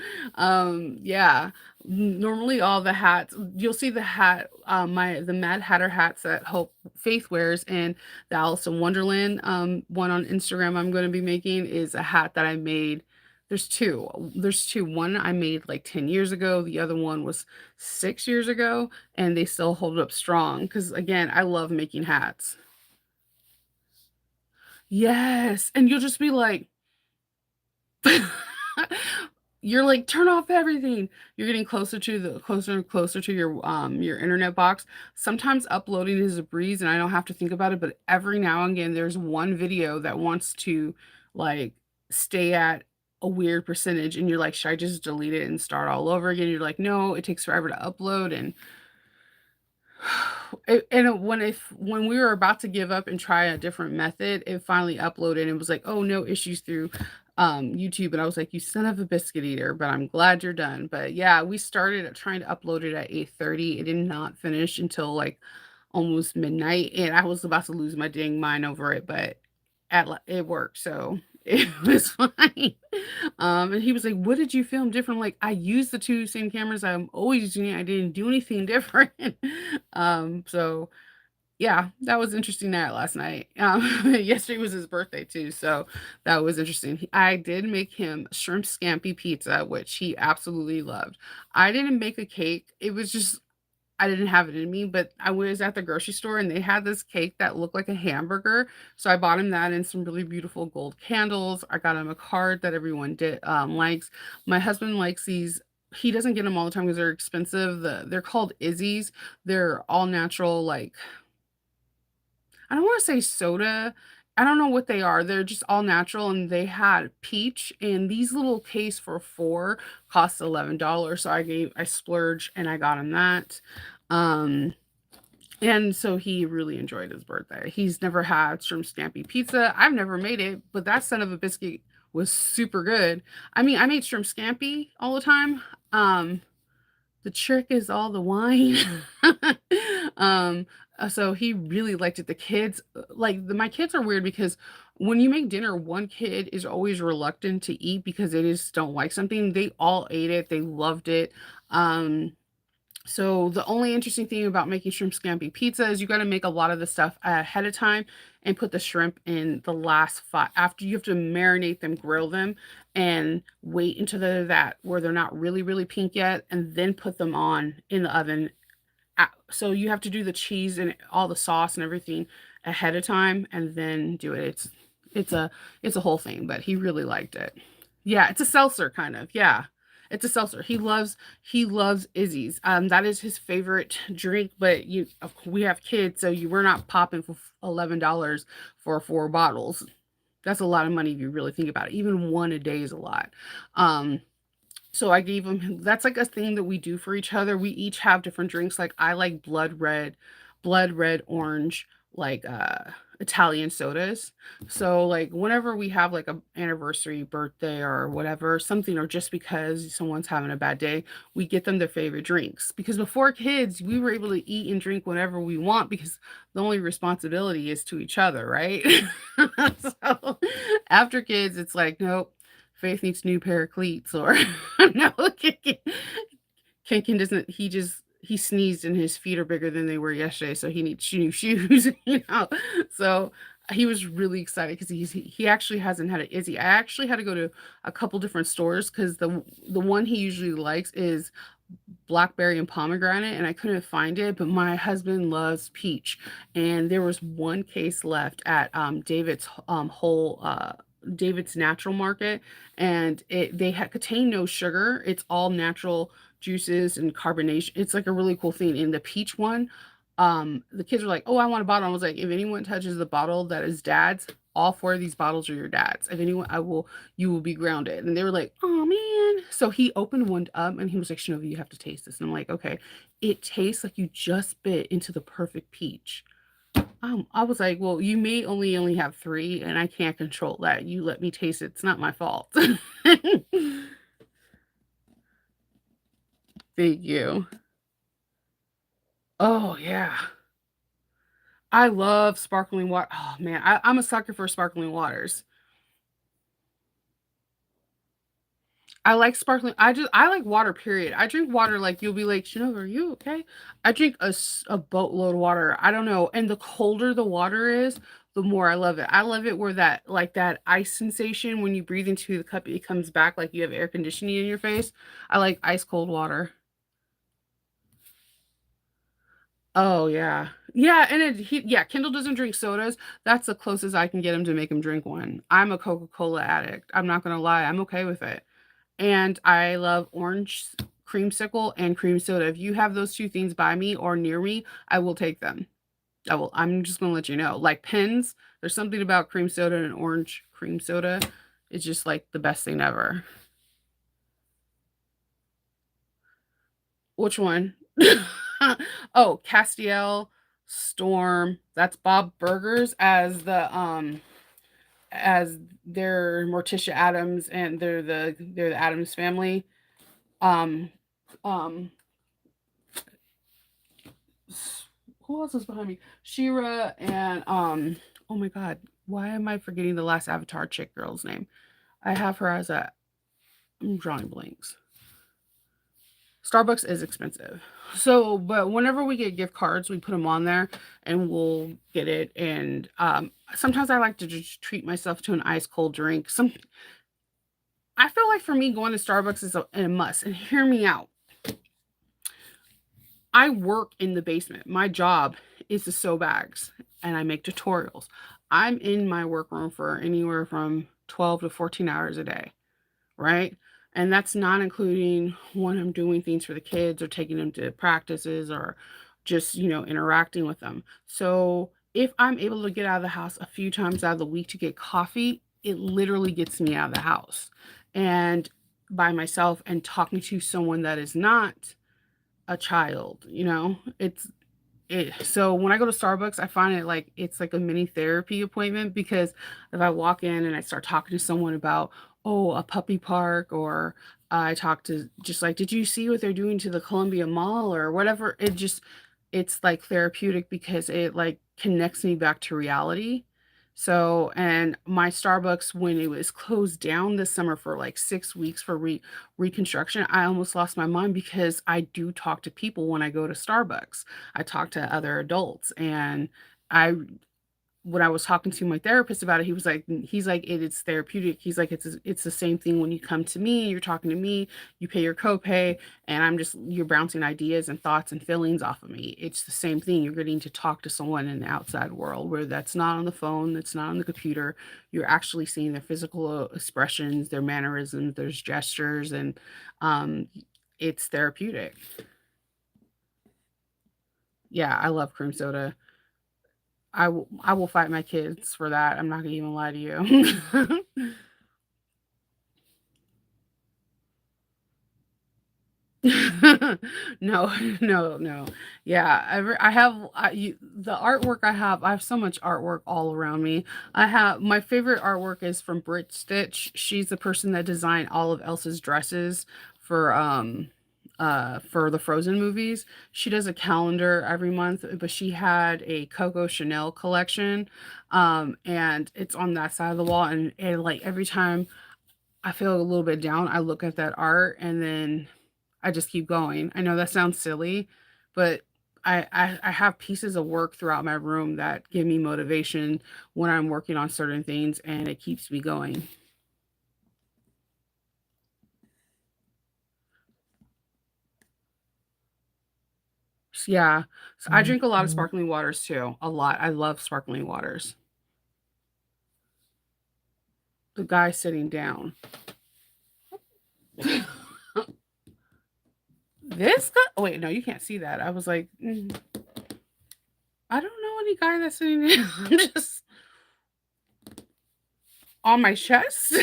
yeah. Normally all the hats you'll see the hat, the Mad Hatter hats that Hope Faith wears and the Alice in Wonderland, one on Instagram I'm gonna be making is a hat that I made. There's 2. One I made, like, 10 years ago, the other one was 6 years ago, and they still hold up strong. Because again, I love making hats. Yes, and you'll just be like you're like, "Turn off everything." You're getting closer and closer to your internet box. Sometimes uploading is a breeze, and I don't have to think about it, but every now and again, there's one video that wants to, like, stay at a weird percentage, and you're like, "Should I just delete it and start all over again?" You're like, "No, it takes forever to upload," and when we were about to give up and try a different method, it finally uploaded and it was like, "Oh, no issues through, YouTube," and I was like, "You son of a biscuit eater, but I'm glad you're done." But yeah, we started at trying to upload it at 8:30. It did not finish until, like, almost midnight, and I was about to lose my dang mind over it, but it worked, so it was fine. And he was like, "What did you film different?" Like, "I used the 2 same cameras I'm always using. I didn't do anything different." So yeah, that was interesting night last night. Yesterday was his birthday too, so that was interesting. I did make him shrimp scampi pizza, which he absolutely loved. I didn't make a cake. It was just I didn't have it in me, but I was at the grocery store and they had this cake that looked like a hamburger. So I bought him that and some really beautiful gold candles. I got him a card that everyone likes. My husband likes these. He doesn't get them all the time because they're expensive. They're called Izzy's. They're all natural, like I don't want to say soda. I don't know what they are. They're just all natural and they had peach and these little case for 4 cost $11. So I splurged and I got him that. Um and so he really enjoyed his birthday. He's never had shrimp scampi pizza. I've never made it, but that son of a biscuit was super good. I mean, I made shrimp scampi all the time. The trick is all the wine. Um, so he really liked it. The kids, my kids are weird because when you make dinner, one kid is always reluctant to eat because they just don't like something. They all ate it. They loved it. Um, So the only interesting thing about making shrimp scampi pizza is you got to make a lot of the stuff ahead of time and put the shrimp in the last five. After you have to marinate them, grill them, and wait until they're that where they're not really really pink yet, and then put them on in the oven. So you have to do the cheese and all the sauce and everything ahead of time, and then do it. It's a it's a whole thing, but he really liked it. Yeah, it's a seltzer kind of. Yeah. It's a seltzer. He loves Izzy's. That is his favorite drink, but we have kids, so we're not popping for $11 for 4 bottles. That's a lot of money if you really think about it. Even one a day is a lot. Um, so I gave him that's like a thing that we do for each other. We each have different drinks. Like I like blood red, orange, like Italian sodas. So like whenever we have like a anniversary, birthday or whatever, something or just because someone's having a bad day, we get them their favorite drinks. Because before kids, we were able to eat and drink whenever we want because the only responsibility is to each other, right? So after kids, it's like, nope, Faith needs new pair of cleats or no, Kinkin doesn't he sneezed and his feet are bigger than they were yesterday, so he needs new shoes, you know. So he was really excited because he actually hasn't had an Izzy. I actually had to go to a couple different stores because the one he usually likes is blackberry and pomegranate, and I couldn't find it, but my husband loves peach, and there was one case left at David's Natural Market, and they had contain no sugar. It's all natural juices and carbonation. It's like a really cool thing. In the peach one, the kids were like, "Oh, I want a bottle." I was like, "If anyone touches the bottle that is dad's, all 4 of these bottles are your dad's. If anyone, you will be grounded." And they were like, "Oh man." So he opened one up and he was like, "Shinovi, you have to taste this." And I'm like, "Okay." It tastes like you just bit into the perfect peach. I was like, "Well, you may only have 3 and I can't control that. You let me taste it. It's not my fault." Thank you. Oh, yeah. I love sparkling water. Oh, man, I'm a sucker for sparkling waters. I like water, period. I drink water like you'll be like, "Chanel, are you okay?" I drink a boatload of water. I don't know, and the colder the water is, the more I love it. I love it where that ice sensation when you breathe into the cup, it comes back like you have air conditioning in your face. I like ice cold water. Oh, yeah. Yeah, and Kendall doesn't drink sodas. That's the closest I can get him to make him drink one. I'm a Coca-Cola addict. I'm not gonna lie, I'm okay with it. And I love orange creamsicle and cream soda. If you have those 2 things by me or near me, I will take them. I'm just gonna let you know. Like pens, there's something about cream soda and orange cream soda. It's just like the best thing ever. Which one? Oh, Castiel, Storm. That's Bob Burgers as they're Morticia Adams and they're the Adams family. Um um who else is behind me? Shira and oh my god, why am I forgetting the last Avatar chick girl's name? I have her as a I'm drawing blanks. Starbucks is expensive. So, but whenever we get gift cards, we put them on there and we'll get it. And sometimes I like to just treat myself to an ice cold drink. I feel like for me, going to Starbucks is a must. And hear me out. I work in the basement. My job is to sew bags and I make tutorials. I'm in my workroom for anywhere from 12 to 14 hours a day, right? And that's not including when I'm doing things for the kids or taking them to practices or just, interacting with them. So if I'm able to get out of the house a few times out of the week to get coffee, it literally gets me out of the house and by myself and talking to someone that is not a child, so when I go to Starbucks, I find it like it's like a mini therapy appointment because if I walk in and I start talking to someone about, oh, a puppy park, or I talk to just like, did you see what they're doing to the Columbia Mall or whatever? It's like therapeutic because it like connects me back to reality. So, and my Starbucks, when it was closed down this summer for like 6 weeks for reconstruction, I almost lost my mind because I do talk to people when I go to Starbucks. I talk to other adults, and I when I was talking to my therapist about it, he's like, it's therapeutic. He's like, it's the same thing when you come to me, you're talking to me, you pay your copay, and you're bouncing ideas and thoughts and feelings off of me. It's the same thing. You're getting to talk to someone in the outside world where that's not on the phone, that's not on the computer. You're actually seeing their physical expressions, their mannerisms, there's gestures, and um, it's therapeutic. Yeah, I love cream soda. I will fight my kids for that. I'm not gonna even lie to you. No, no, no. Yeah, I have the artwork I have so much artwork all around me. I have my favorite artwork is from Brit Stitch. She's the person that designed all of Elsa's dresses for the Frozen movies. She does a calendar every month, but she had a Coco Chanel collection. And it's on that side of the wall, and like every time I feel a little bit down, I look at that art and then I just keep going. I know that sounds silly, but I have pieces of work throughout my room that give me motivation when I'm working on certain things, and it keeps me going. Yeah. So I drink a lot of sparkling waters too. A lot. I love sparkling waters. The guy sitting down. This guy. Oh, wait, no, you can't see that. I was like, I don't know any guy that's sitting down. I'm just on my chest.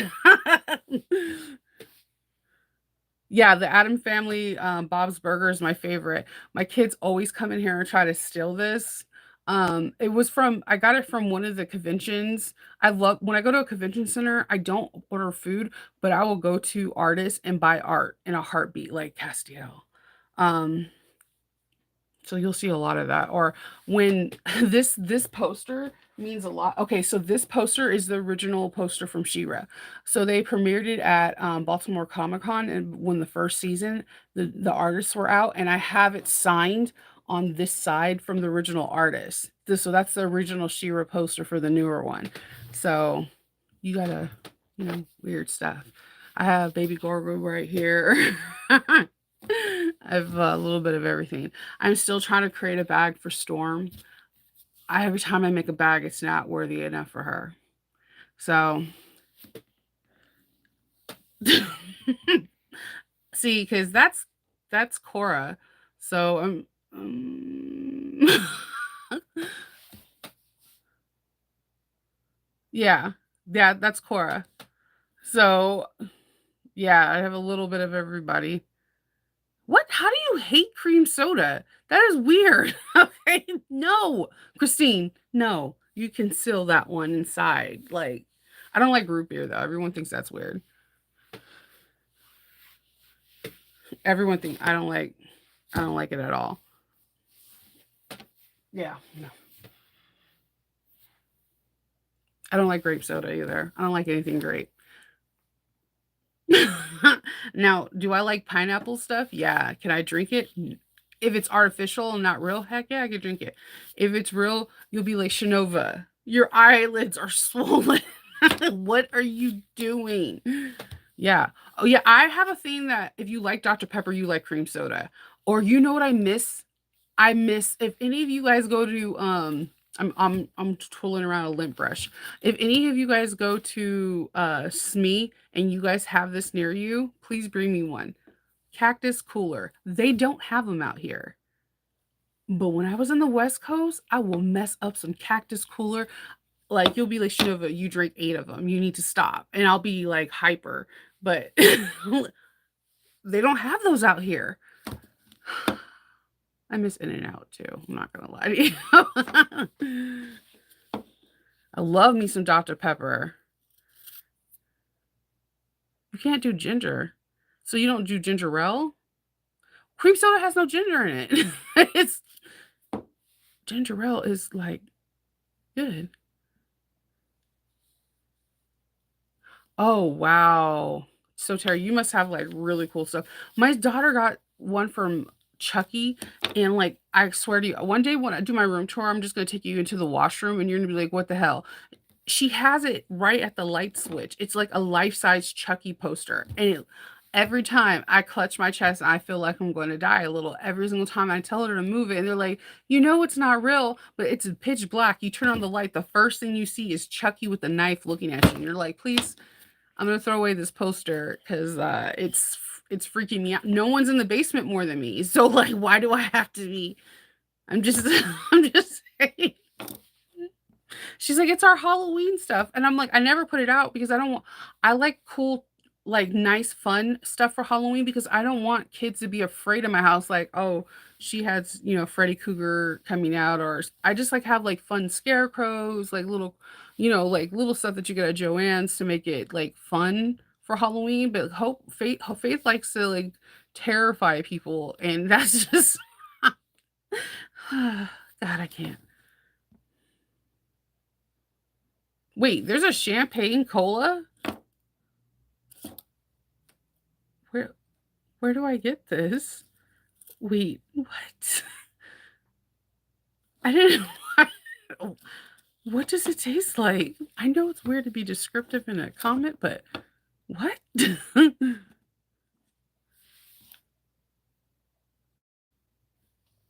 Yeah, the Adam Family, Bob's Burger is my favorite. My kids always come in here and try to steal this. I got it from one of the conventions. I love when I go to a convention center, I don't order food, but I will go to artists and buy art in a heartbeat, like Castiel. Um, so you'll see a lot of that. Or when this poster means a lot. Okay, so this poster is the original poster from She-Ra. So they premiered it at Baltimore Comic Con, and when the first season, the artists were out, and I have it signed on this side from the original artist. So that's the original She-Ra poster for the newer one. So you gotta, weird stuff. I have Baby Gorgo right here. I have a little bit of everything. I'm still trying to create a bag for Storm. Every time I make a bag, it's not worthy enough for her. So, see, because that's Cora. So, yeah, yeah, that's Cora. So, yeah, I have a little bit of everybody. What? How do you hate cream soda? That is weird. Okay, no, Christine, no. You can seal that one inside. Like, I don't like root beer though. Everyone thinks that's weird. Everyone think I don't like it at all. Yeah, no. I don't like grape soda either. I don't like anything grape. Now, do I like pineapple stuff? Yeah. Can I drink it? If it's artificial and not real, heck yeah, I can drink it. If it's real, you'll be like, Shanova, your eyelids are swollen. What are you doing? Yeah. Oh, yeah. I have a thing that if you like Dr. Pepper, you like cream soda. Or you know what I miss? I miss if any of you guys go to I'm twirling around a lint brush. If any of you guys go to SME and you guys have this near you, please bring me one. Cactus cooler. They don't have them out here. But when I was in the West Coast, I will mess up some cactus cooler. Like you'll be like, Shinova, you drink 8 of them. You need to stop. And I'll be like hyper. But they don't have those out here. I miss In and Out too. I'm not gonna lie to you. I love me some Dr. Pepper. You can't do ginger. So you don't do ginger ale? Cream soda has no ginger in it. It's ginger ale is like good. Oh, wow. So, Terry, you must have, like, really cool stuff. My daughter got one from Chucky, and, like, I swear to you, one day when I do my room tour, I'm just gonna take you into the washroom, and you're gonna be like, "What the hell?" She has it right at the light switch. It's like a life-size Chucky poster, and every time I clutch my chest and I feel like I'm gonna die a little, every single time I tell her to move it, and they're like, "You know it's not real, but it's pitch black. You turn on the light, the first thing you see is Chucky with a knife looking at you." And you're like, "Please, I'm gonna throw away this poster because it's freaking me out. No one's in the basement more than me, so like, why do I have to be? I'm just, I'm just saying." She's like, "It's our Halloween stuff." And I'm like, "I never put it out because I don't want I like cool, like, nice, fun stuff for Halloween because I don't want kids to be afraid of my house, like, oh, she has, Freddy Krueger coming out, or I just like have like fun scarecrows, like little, like little stuff that you get at Joann's to make it like fun for Halloween. But Faith likes to like terrify people, and that's just God, I can't. Wait, there's a champagne cola? Where where do I get this? Wait, what? I didn't what does it taste like? I know it's weird to be descriptive in a comment, but what?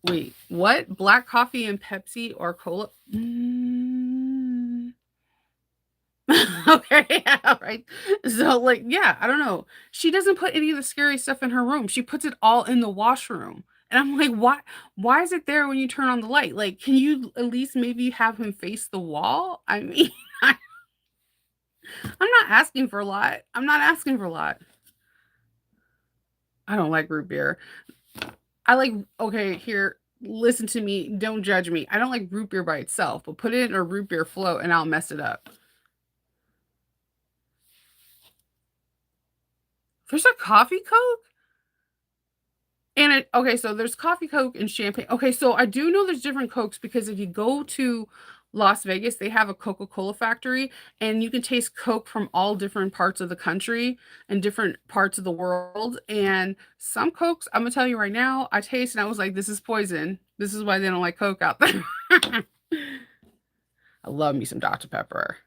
Wait, what? Black coffee and Pepsi or cola? Okay, yeah, right. So, like, yeah, I don't know. She doesn't put any of the scary stuff in her room. She puts it all in the washroom. And I'm like, why is it there when you turn on the light? Like, can you at least maybe have him face the wall? I mean, I'm not asking for a lot. I'm not asking for a lot. I don't like root beer. I like okay, here, listen to me. Don't judge me. I don't like root beer by itself, but put it in a root beer float and I'll mess it up. There's a coffee Coke? And it okay, so there's coffee Coke and champagne. Okay, so I do know there's different Cokes because if you go to Las Vegas, they have a Coca-Cola factory and you can taste Coke from all different parts of the country and different parts of the world. And some Cokes, I'm gonna tell you right now, I taste and I was like, this is poison. This is why they don't like Coke out there. I love me some Dr. Pepper.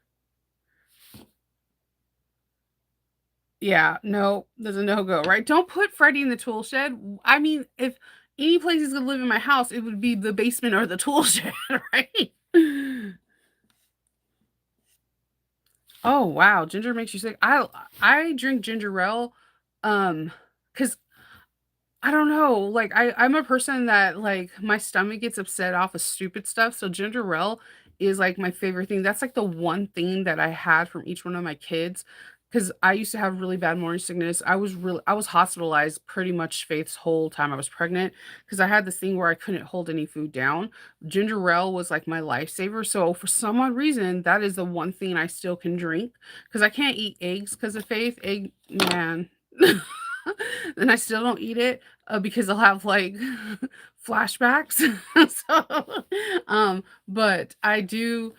Yeah, no, there's a no-go, right? Don't put Freddy in the tool shed. I mean, if any place is gonna live in my house, it would be the basement or the tool shed, right? Oh, wow, ginger makes you sick. I drink ginger ale, because I don't know, like, I'm a person that, like, my stomach gets upset off of stupid stuff, so ginger ale is, like, my favorite thing. That's, like, the one thing that I had from each one of my kids, because I used to have really bad morning sickness. I was hospitalized pretty much Faith's whole time I was pregnant, because I had this thing where I couldn't hold any food down. Ginger ale was, like, my lifesaver, so for some odd reason, that is the one thing I still can drink, because I can't eat eggs because of Faith. Egg man. And I still don't eat it because I'll have like flashbacks. So, but I do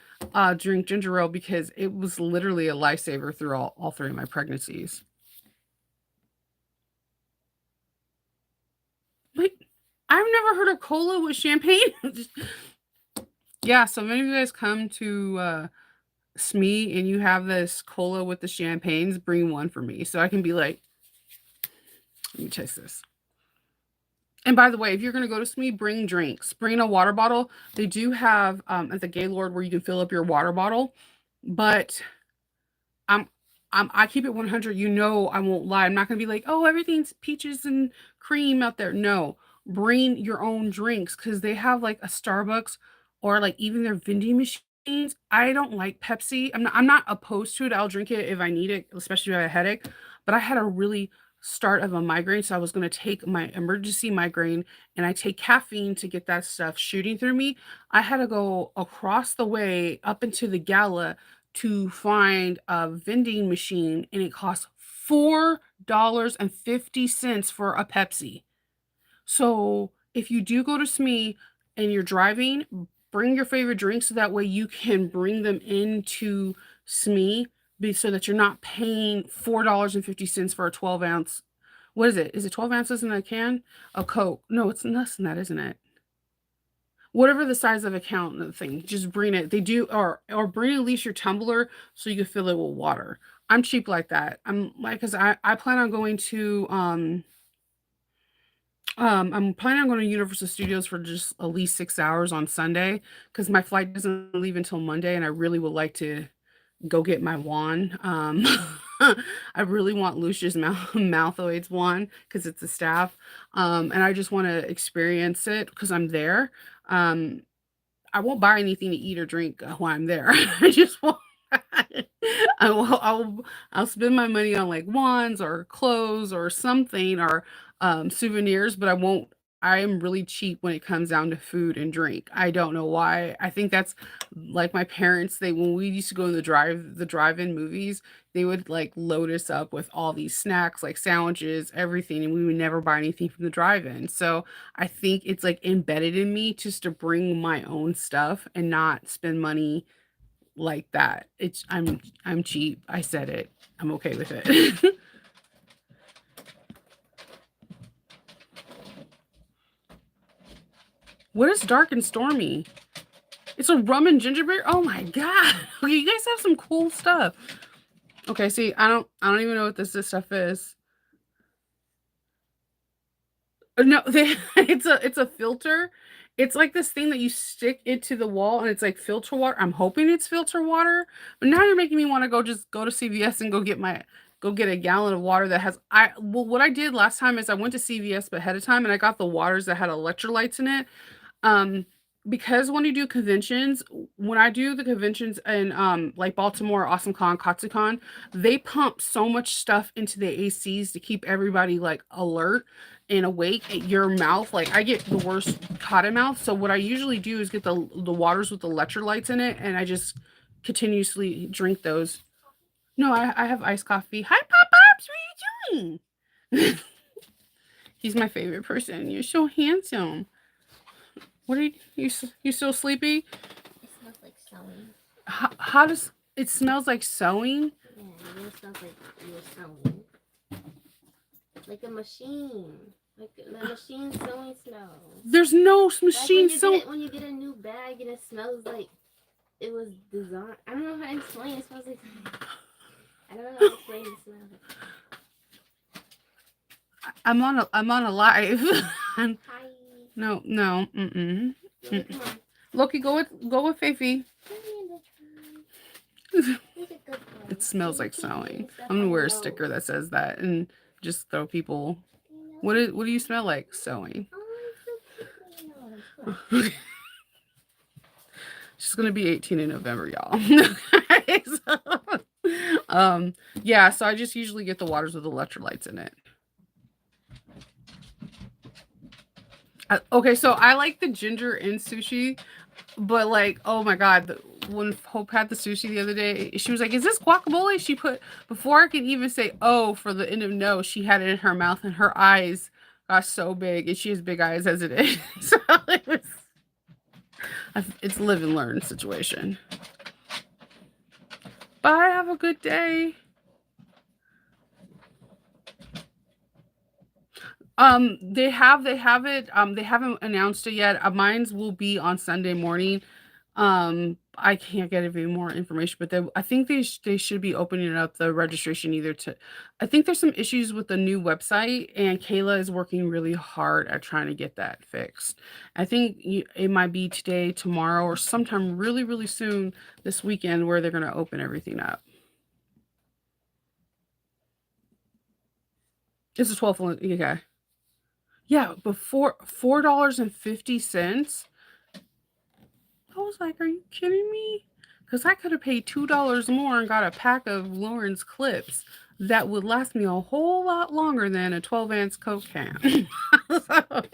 drink ginger ale because it was literally a lifesaver through all three of my pregnancies. Like, I've never heard of cola with champagne. Yeah, so many of you guys come to SME and you have this cola with the champagnes, bring one for me so I can be like, let me taste this. And by the way, if you're gonna go to SME, bring drinks. Bring a water bottle. They do have, at the Gaylord where you can fill up your water bottle, but I'm I keep it 100. You know I won't lie. I'm not gonna be like, "Oh, everything's peaches and cream out there." No. Bring your own drinks because they have, like, a Starbucks or, like, even their vending machines. I don't like Pepsi. I'm not opposed to it. I'll drink it if I need it, especially if I have a headache, but I had a really start of a migraine, so I was gonna take my emergency migraine, and I take caffeine to get that stuff shooting through me. I had to go across the way up into the gala to find a vending machine, and it cost $4.50 for a Pepsi. So, if you do go to SME and you're driving, bring your favorite drinks so that way you can bring them into SME be so that you're not paying $4.50 for a 12-ounce. What is it? Is it 12 ounces in a can? A Coke. No, it's less than that, isn't it? Whatever the size of a count of the thing, just bring it. They do, or bring at least your tumbler so you can fill it with water. I'm cheap like that. I'm like, cause I plan on going to I'm planning on going to Universal Studios for just at least 6 hours on Sunday because my flight doesn't leave until Monday, and I really would like to go get my wand. I really want Lucia's mouth aids wand because it's a staff, and I just want to experience it because I'm there. Um, I won't buy anything to eat or drink while I'm there. I just won't. I'll spend my money on like wands or clothes or something or souvenirs, but I won't. I am really cheap when it comes down to food and drink. I don't know why. I think that's like my parents. They when we used to go in the drive-in movies, they would like load us up with all these snacks, like sandwiches, everything, and we would never buy anything from the drive-in. So I think it's like embedded in me just to bring my own stuff and not spend money like that. I'm cheap. I said it. I'm okay with it. What is dark and stormy? It's a rum and ginger beer. Oh my god. Okay, you guys have some cool stuff. Okay, see, I don't even know what this stuff is. No, they it's a filter. It's like this thing that you stick into the wall and it's like filter water. I'm hoping it's filter water, but now you're making me want to just go to CVS and go get a gallon of water that has I well what I did last time is I went to CVS ahead of time and I got the waters that had electrolytes in it. Um, because when you do conventions, when I do the conventions in like Baltimore, AwesomeCon, KatsuCon, they pump so much stuff into the ACs to keep everybody like alert and awake at your mouth. Like I get the worst cotton mouth. So what I usually do is get the waters with electrolytes in it and I just continuously drink those. No, I have iced coffee. Hi Pop Pops, what are you doing? He's my favorite person. You're so handsome. What are you still sleepy? It smells like sewing. How does it smells like sewing? Yeah, it smells like you're sewing. Like a machine. Like the machine sewing smells. There's no Like machine sew. when you get a new bag and it smells like it was designed. I don't know how to explain. It smells like. I don't know how to explain the smell. I'm on a live. Hi. No, no, mm-mm. Loki, come on. Loki, go with Fifi. He's a good boy. It smells like sewing. I'm gonna wear a sticker that says that and just throw people. What do you smell like? Sewing. She's gonna be 18 in November, y'all. Yeah, so I just usually get the waters with electrolytes in it. Okay, so I like the ginger in sushi, but like, oh my god, when Hope had the sushi the other day, she was like, "Is this guacamole?" She put before I could even say "oh" for the end of no, she had it in her mouth, and her eyes got so big, and she has big eyes as it is. So it was, it's live and learn situation. Bye. Have a good day. They have it. They haven't announced it yet. Mine's will be on Sunday morning. I can't get any more information, but I think they should be opening up the registration either to. I think there's some issues with the new website, and Kayla is working really hard at trying to get that fixed. I think it might be today, tomorrow, or sometime really, really soon this weekend where they're going to open everything up. It's the 12th one. Okay. Yeah, before $4.50. I was like, "Are you kidding me?" Because I could have paid $2 more and got a pack of Lauren's clips that would last me a whole lot longer than a 12-ounce Coke can. So,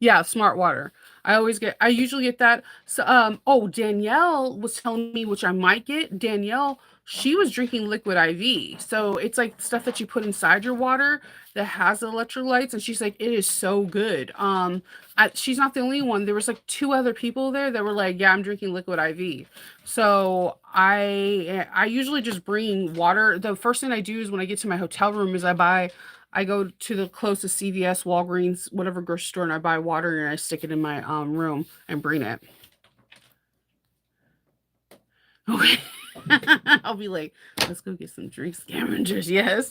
yeah, smart water. I usually get that. So, oh, Danielle was telling me, which I might get. Danielle she was drinking liquid IV. So it's like stuff that you put inside your water that has electrolytes. And she's like, it is so good. She's not the only one. There was like two other people there that were like, yeah, I'm drinking liquid IV. So I usually just bring water. The first thing I do is when I get to my hotel room is I go to the closest CVS, Walgreens, whatever grocery store, and I buy water and I stick it in my room and bring it. Okay. I'll be like, let's go get some drink scavengers. Yes.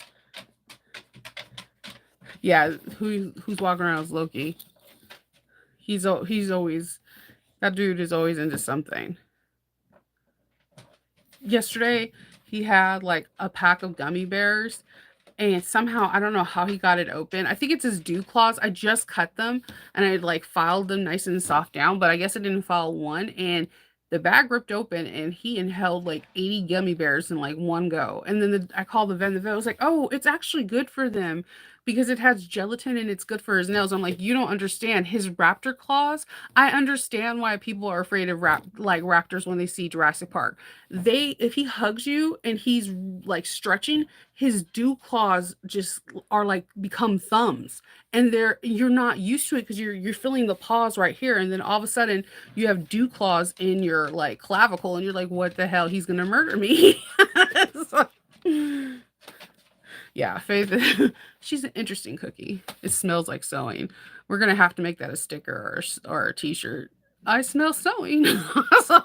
Yeah. Who's walking around as Loki? He's always that dude is always into something. Yesterday he had like a pack of gummy bears and somehow I don't know how he got it open. I think it's his dew claws. I just cut them and I like filed them nice and soft down, but I guess I didn't file one and the bag ripped open and he inhaled like 80 gummy bears in like one go. And then I called the vet was like, "Oh, it's actually good for them because it has gelatin and it's good for his nails." I'm like, "You don't understand his raptor claws. I understand why people are afraid of like raptors when they see Jurassic Park. If he hugs you and he's like stretching, his dew claws just are like become thumbs and you're not used to it because you're feeling the paws right here and then all of a sudden you have dew claws in your like clavicle and you're like what the hell, he's gonna murder me. So, yeah, Faith, she's an interesting cookie. It smells like sewing. We're gonna have to make that a sticker or a t-shirt. I smell sewing. So,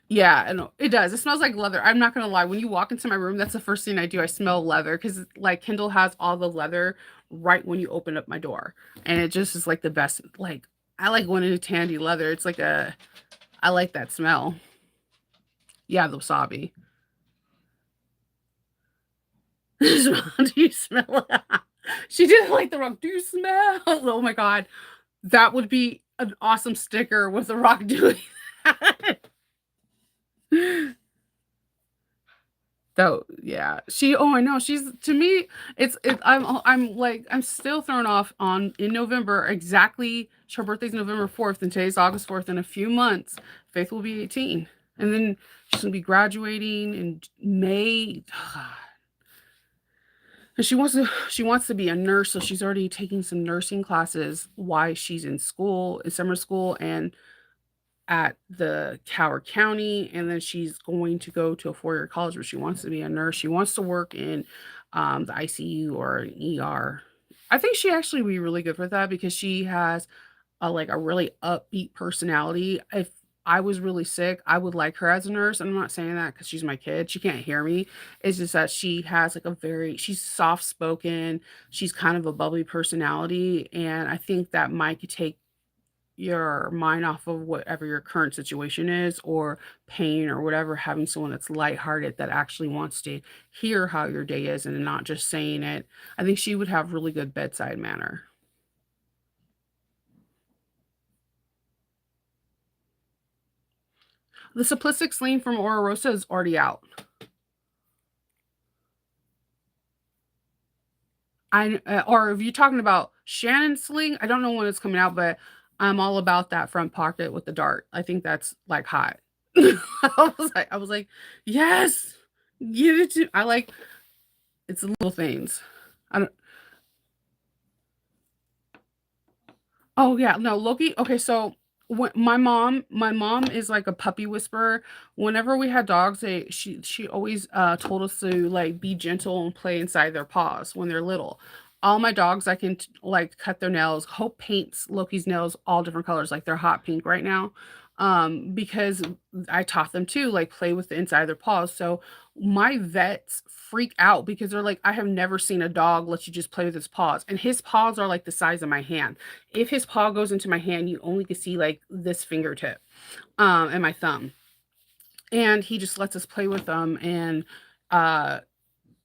yeah, and it does. It smells like leather. I'm not gonna lie. When you walk into my room, that's the first thing I do. I smell leather because like Kindle has all the leather right when you open up my door, and it just is like the best. Like I like when it's tandy leather. It's like I like that smell. Yeah, the wasabi. Do you smell it? She didn't like the rock. Do you smell? Oh my god, that would be an awesome sticker with the rock doing that. Though, yeah, oh, I know. She's to me, I'm like, I'm still thrown off on in November. Exactly, her birthday's November 4th, and today's August 4th. In a few months, Faith will be 18, and then she's gonna be graduating in May. And she wants to be a nurse, so she's already taking some nursing classes while she's in school, in summer school, and at the Howard County, and then she's going to go to a four-year college where she wants to be a nurse. She wants to work in the ICU or an ER. I think she actually would be really good for that because she has a really upbeat personality. If I was really sick, I would like her as a nurse. I'm not saying that because she's my kid. She can't hear me. It's just that she has like she's soft spoken. She's kind of a bubbly personality. And I think that might take your mind off of whatever your current situation is or pain or whatever, having someone that's lighthearted that actually wants to hear how your day is and not just saying it. I think she would have really good bedside manner. The simplistic sling from Ora Rosa is already out. Or if you're talking about Shannon sling, I don't know when it's coming out, but I'm all about that front pocket with the dart. I think that's like hot. I was like, yes, give it to. I like it's the little things. I don't. Oh yeah, no, Loki. Okay, so when my mom is like a puppy whisperer. Whenever we had dogs, she always told us to like be gentle and play inside their paws when they're little. All my dogs, I can like cut their nails. Hope paints Loki's nails all different colors, like they're hot pink right now. Because I taught them to like play with the inside of their paws. So my vets freak out because they're like, I have never seen a dog let you just play with his paws. And his paws are like the size of my hand. If his paw goes into my hand, you only can see like this fingertip, and my thumb. And he just lets us play with them and uh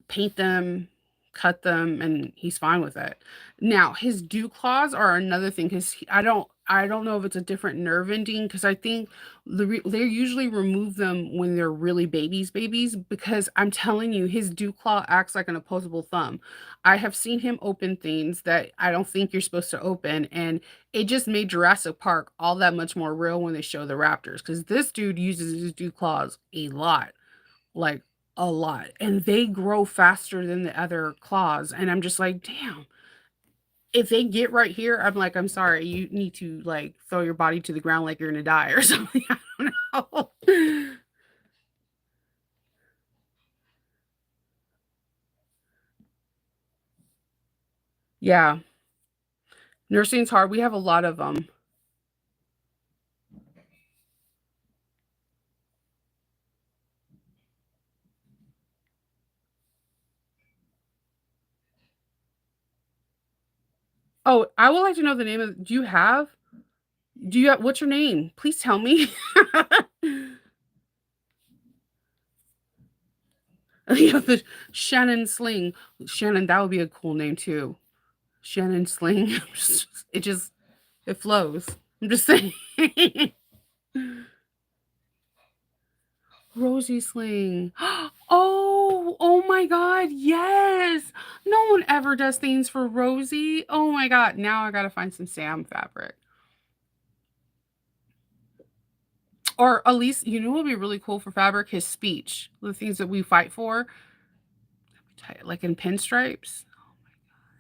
paint them, cut them, and he's fine with it. Now, his dew claws are another thing because I don't I don't know if it's a different nerve ending because I think they usually remove them when they're really babies, because I'm telling you, his dew claw acts like an opposable thumb. I have seen him open things that I don't think you're supposed to open, and it just made Jurassic Park all that much more real when they show the raptors because this dude uses his dew claws a lot, like a lot, and they grow faster than the other claws, and I'm just like, damn, if they get right here, I'm like, "I'm sorry, you need to, like, throw your body to the ground like you're gonna die or something." I don't know. Yeah, nursing's hard, we have a lot of them. Oh, I would like to know the name of do you have what's your name? Please tell me. You have the Shannon Sling. Shannon, that would be a cool name too. Shannon Sling. It just it flows. I'm just saying. Rosie Sling. Oh, oh my God, yes. No one ever does things for Rosie. Oh my God, now I gotta find some Sam fabric. Or at least, you know what would be really cool for fabric? His speech, the things that we fight for, like in pinstripes.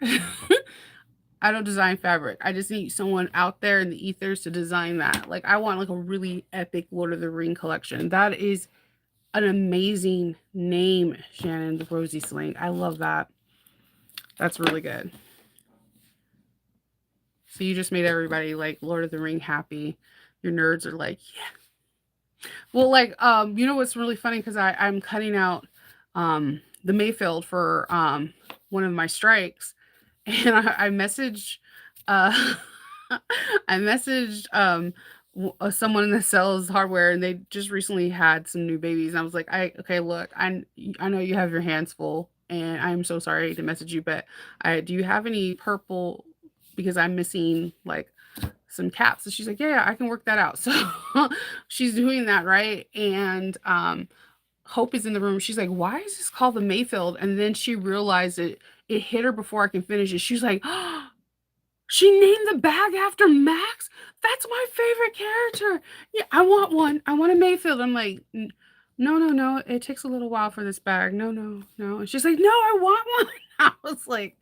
I don't design fabric. I just need someone out there in the ethers to design that. Like I want like a really epic Lord of the Ring collection. That is an amazing name, Shannon, the Rosie Sling. I love that. That's really good. So you just made everybody like Lord of the Ring happy. Your nerds are like, well, like, you know what's really funny because I'm cutting out the Mayfield for one of my strikes, and I messaged uh I messaged someone that sells hardware, and they just recently had some new babies. And I was like, I okay, look, I know you have your hands full, and I'm so sorry to message you, but I do you have any purple because I'm missing like some caps. And she's like, yeah, I can work that out. So she's doing that, right? And Hope is in the room. She's like, why is this called the Mayfield? And then she realized it hit her before I can finish it. She's like, oh, she named the bag after Max. That's my favorite character. Yeah, I want one. I want a Mayfield. I'm like, no, no, no. It takes a little while for this bag. No, no, no. And she's like, no, I want one. I was like,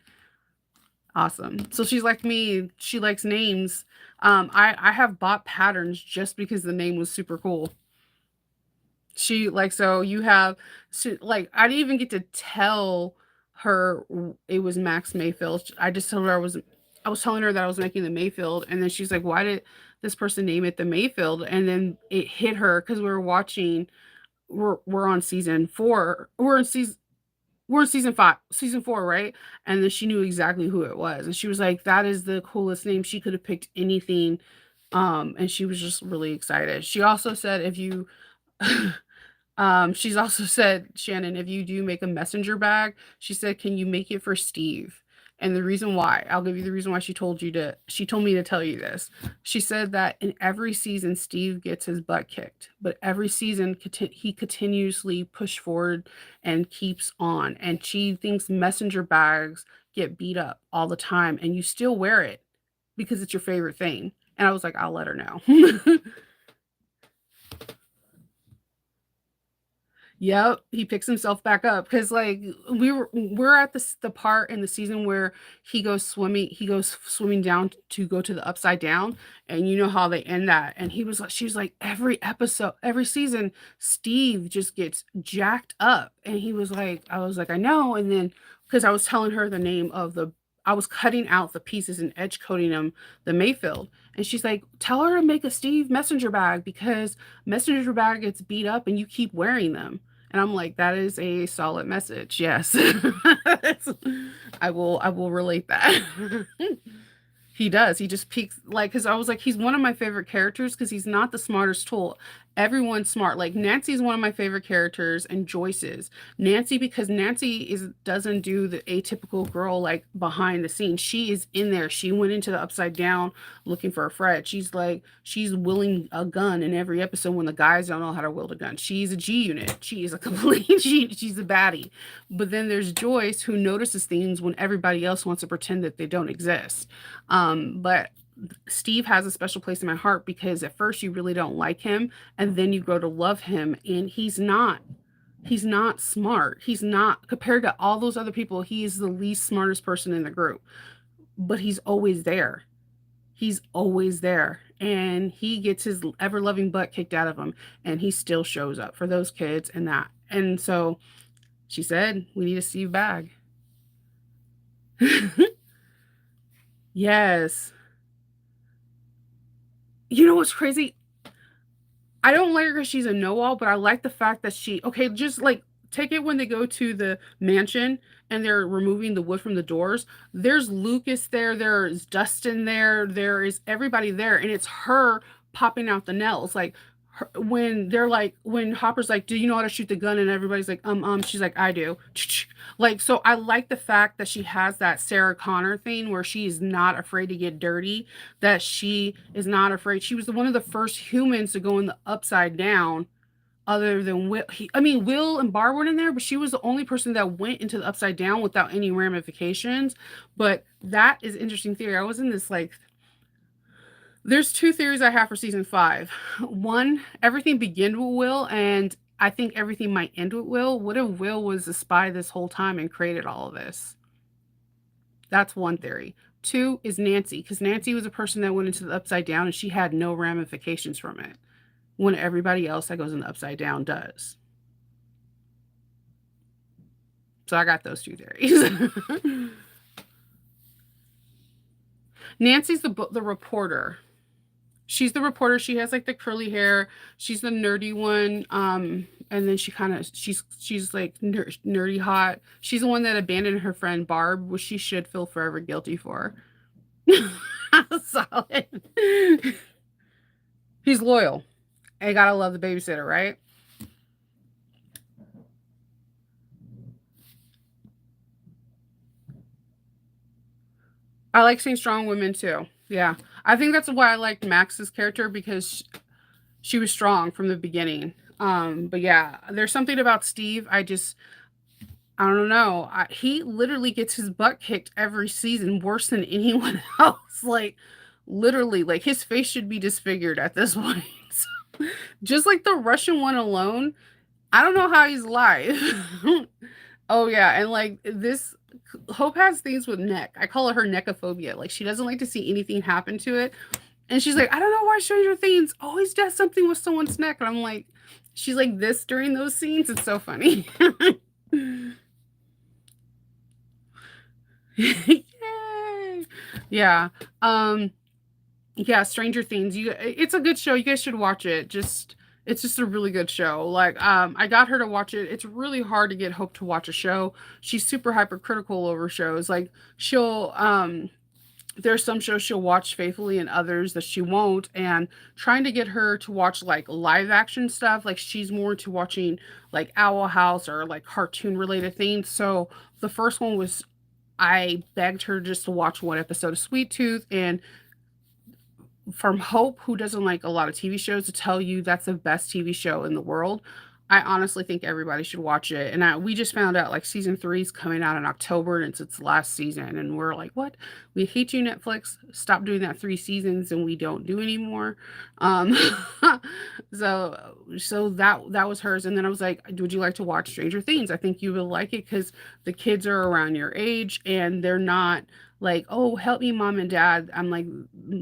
awesome. So she's like me. She likes names. I have bought patterns just because the name was super cool. She like so you have so, like I didn't even get to tell her it was Max Mayfield. I just told her I was telling her that I was making the Mayfield, and then she's like, "Why did this person name it the Mayfield?" And then it hit her because we were watching. We're on season 4. We're in season 4, right? And then she knew exactly who it was. And she was like, that is the coolest name. She could have picked anything. And she was just really excited. She also said, if you she's also said, Shannon, if you do make a messenger bag, she said, can you make it for Steve? And the reason why, I'll give you the reason why she told me to tell you this. She said that in every season, Steve gets his butt kicked, but every season he continuously push forward and keeps on. And she thinks messenger bags get beat up all the time, and you still wear it because it's your favorite thing. And I was like, I'll let her know. Yep, he picks himself back up because like we're at the part in the season where he goes swimming down to go to the upside down, and you know how they end that. And she was like, every episode, every season, Steve just gets jacked up. And he was like, I was like, I know. And then because I was telling her the name of the I was cutting out the pieces and edge coating them the Mayfield. And she's like, tell her to make a Steve messenger bag because messenger bag gets beat up and you keep wearing them. And I'm like, that is a solid message. Yes. I will relate that. He does. He just peaks like because I was like, he's one of my favorite characters because he's not the smartest tool. Everyone's smart. Like Nancy's one of my favorite characters, and Joyce's. Nancy, because Nancy is doesn't do the atypical girl like behind the scenes. She is in there. She went into the upside down looking for a Fred. She's like she's willing a gun in every episode when the guys don't know how to wield a gun. She's a G unit. She is a complete she's a baddie. But then there's Joyce who notices things when everybody else wants to pretend that they don't exist. But Steve has a special place in my heart because at first you really don't like him and then you grow to love him, and he's not smart. He's not compared to all those other people, he is the least smartest person in the group, but he's always there. He's always there, and he gets his ever loving butt kicked out of him, and he still shows up for those kids and that. And so she said, "We need a Steve bag." Yes. You know what's crazy? I don't like her because she's a know-all, but I like the fact that she okay, just like take it when they go to the mansion and they're removing the wood from the doors. There's Lucas there, there's Dustin there, there is everybody there, and it's her popping out the nails. Like when they're like when Hopper's like, "Do you know how to shoot the gun?" and everybody's like, she's like, "I do." Like so I like the fact that she has that Sarah Connor thing where she is not afraid to get dirty, that she is not afraid. She was one of the first humans to go in the upside down other than Will. I mean, Will and Barb weren't in there, but she was the only person that went into the upside down without any ramifications. But that is interesting theory. I was in this like there's two theories I have for season five. One, everything began with Will, and I think everything might end with Will. What if Will was a spy this whole time and created all of this? That's one theory. Two is Nancy, because Nancy was a person that went into the upside down and she had no ramifications from it when everybody else that goes in the upside down does. So I got those two theories. Nancy's the reporter. She's the reporter. She has like the curly hair. She's the nerdy one. And then she's like nerdy hot. She's the one that abandoned her friend Barb, which she should feel forever guilty for. Solid. He's loyal. And you gotta love the babysitter, right? I like seeing strong women too. Yeah. I think that's why I liked Max's character because she was strong from the beginning. But yeah, there's something about Steve. I don't know. He literally gets his butt kicked every season worse than anyone else. Like literally, like his face should be disfigured at this point. Just like the Russian one alone, I don't know how he's alive. Oh yeah, and like this Hope has things with neck. I call it her neckophobia. Like she doesn't like to see anything happen to it. And she's like, I don't know why Stranger Things always does something with someone's neck. And I'm like, she's like this during those scenes. It's so funny. Yay. Yeah. Yeah, Stranger Things. It's a good show. You guys should watch it. Just it's just a really good show. Like I got her to watch it. It's really hard to get Hope to watch a show. She's super hypercritical over shows. Like she'll there's some shows she'll watch faithfully and others that she won't, and trying to get her to watch like live action stuff, like she's more to watching like Owl House or like cartoon related things. So the first one was I begged her just to watch one episode of Sweet Tooth, and from Hope, who doesn't like a lot of TV shows, to tell you that's the best TV show in the world. I honestly think everybody should watch it. And we just found out like season three is coming out in October and it's its last season. And we're like, what? We hate you, Netflix. Stop doing that 3 seasons and we don't do anymore. Um, so that was hers. And then I was like, would you like to watch Stranger Things? I think you will like it because the kids are around your age and they're not like, oh, help me, mom and dad. I'm like,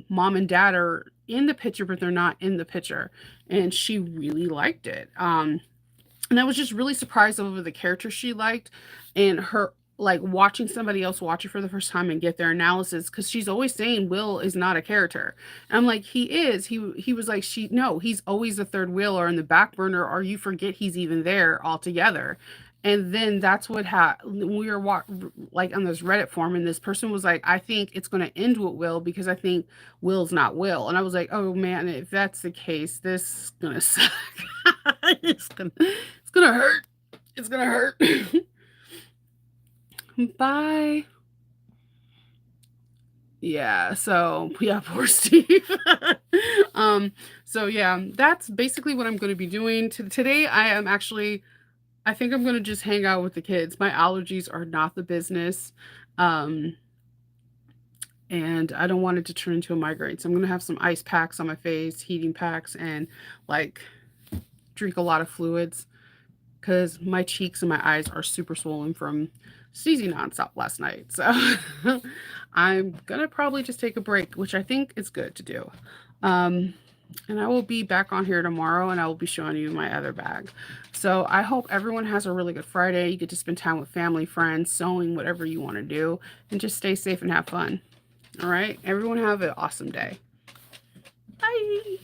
mom and dad are in the picture, but they're not in the picture. And she really liked it. And I was just really surprised over the character she liked and her like watching somebody else watch it for the first time and get their analysis because she's always saying Will is not a character. And I'm like, he is. He was like, no, he's always the third wheel or in the back burner, or you forget he's even there altogether. And then that's what we were like on this Reddit forum, and this person was like, "I think it's going to end with Will because I think Will's not Will." And I was like, "Oh man, if that's the case, this is gonna suck. It's gonna hurt. It's gonna hurt." Bye. Yeah, so yeah, poor Steve. um, so yeah, that's basically what I'm going to be doing today. I think I'm gonna just hang out with the kids. My allergies are not the business. Um, and I don't want it to turn into a migraine. So I'm gonna have some ice packs on my face, heating packs, and like drink a lot of fluids because my cheeks and my eyes are super swollen from sneezing nonstop last night. So I'm gonna probably just take a break, which I think is good to do. Um, and I will be back on here tomorrow and I will be showing you my other bag. So I hope everyone has a really good Friday. You get to spend time with family, friends, sewing, whatever you want to do, and just stay safe and have fun. All right. Everyone have an awesome day. Bye.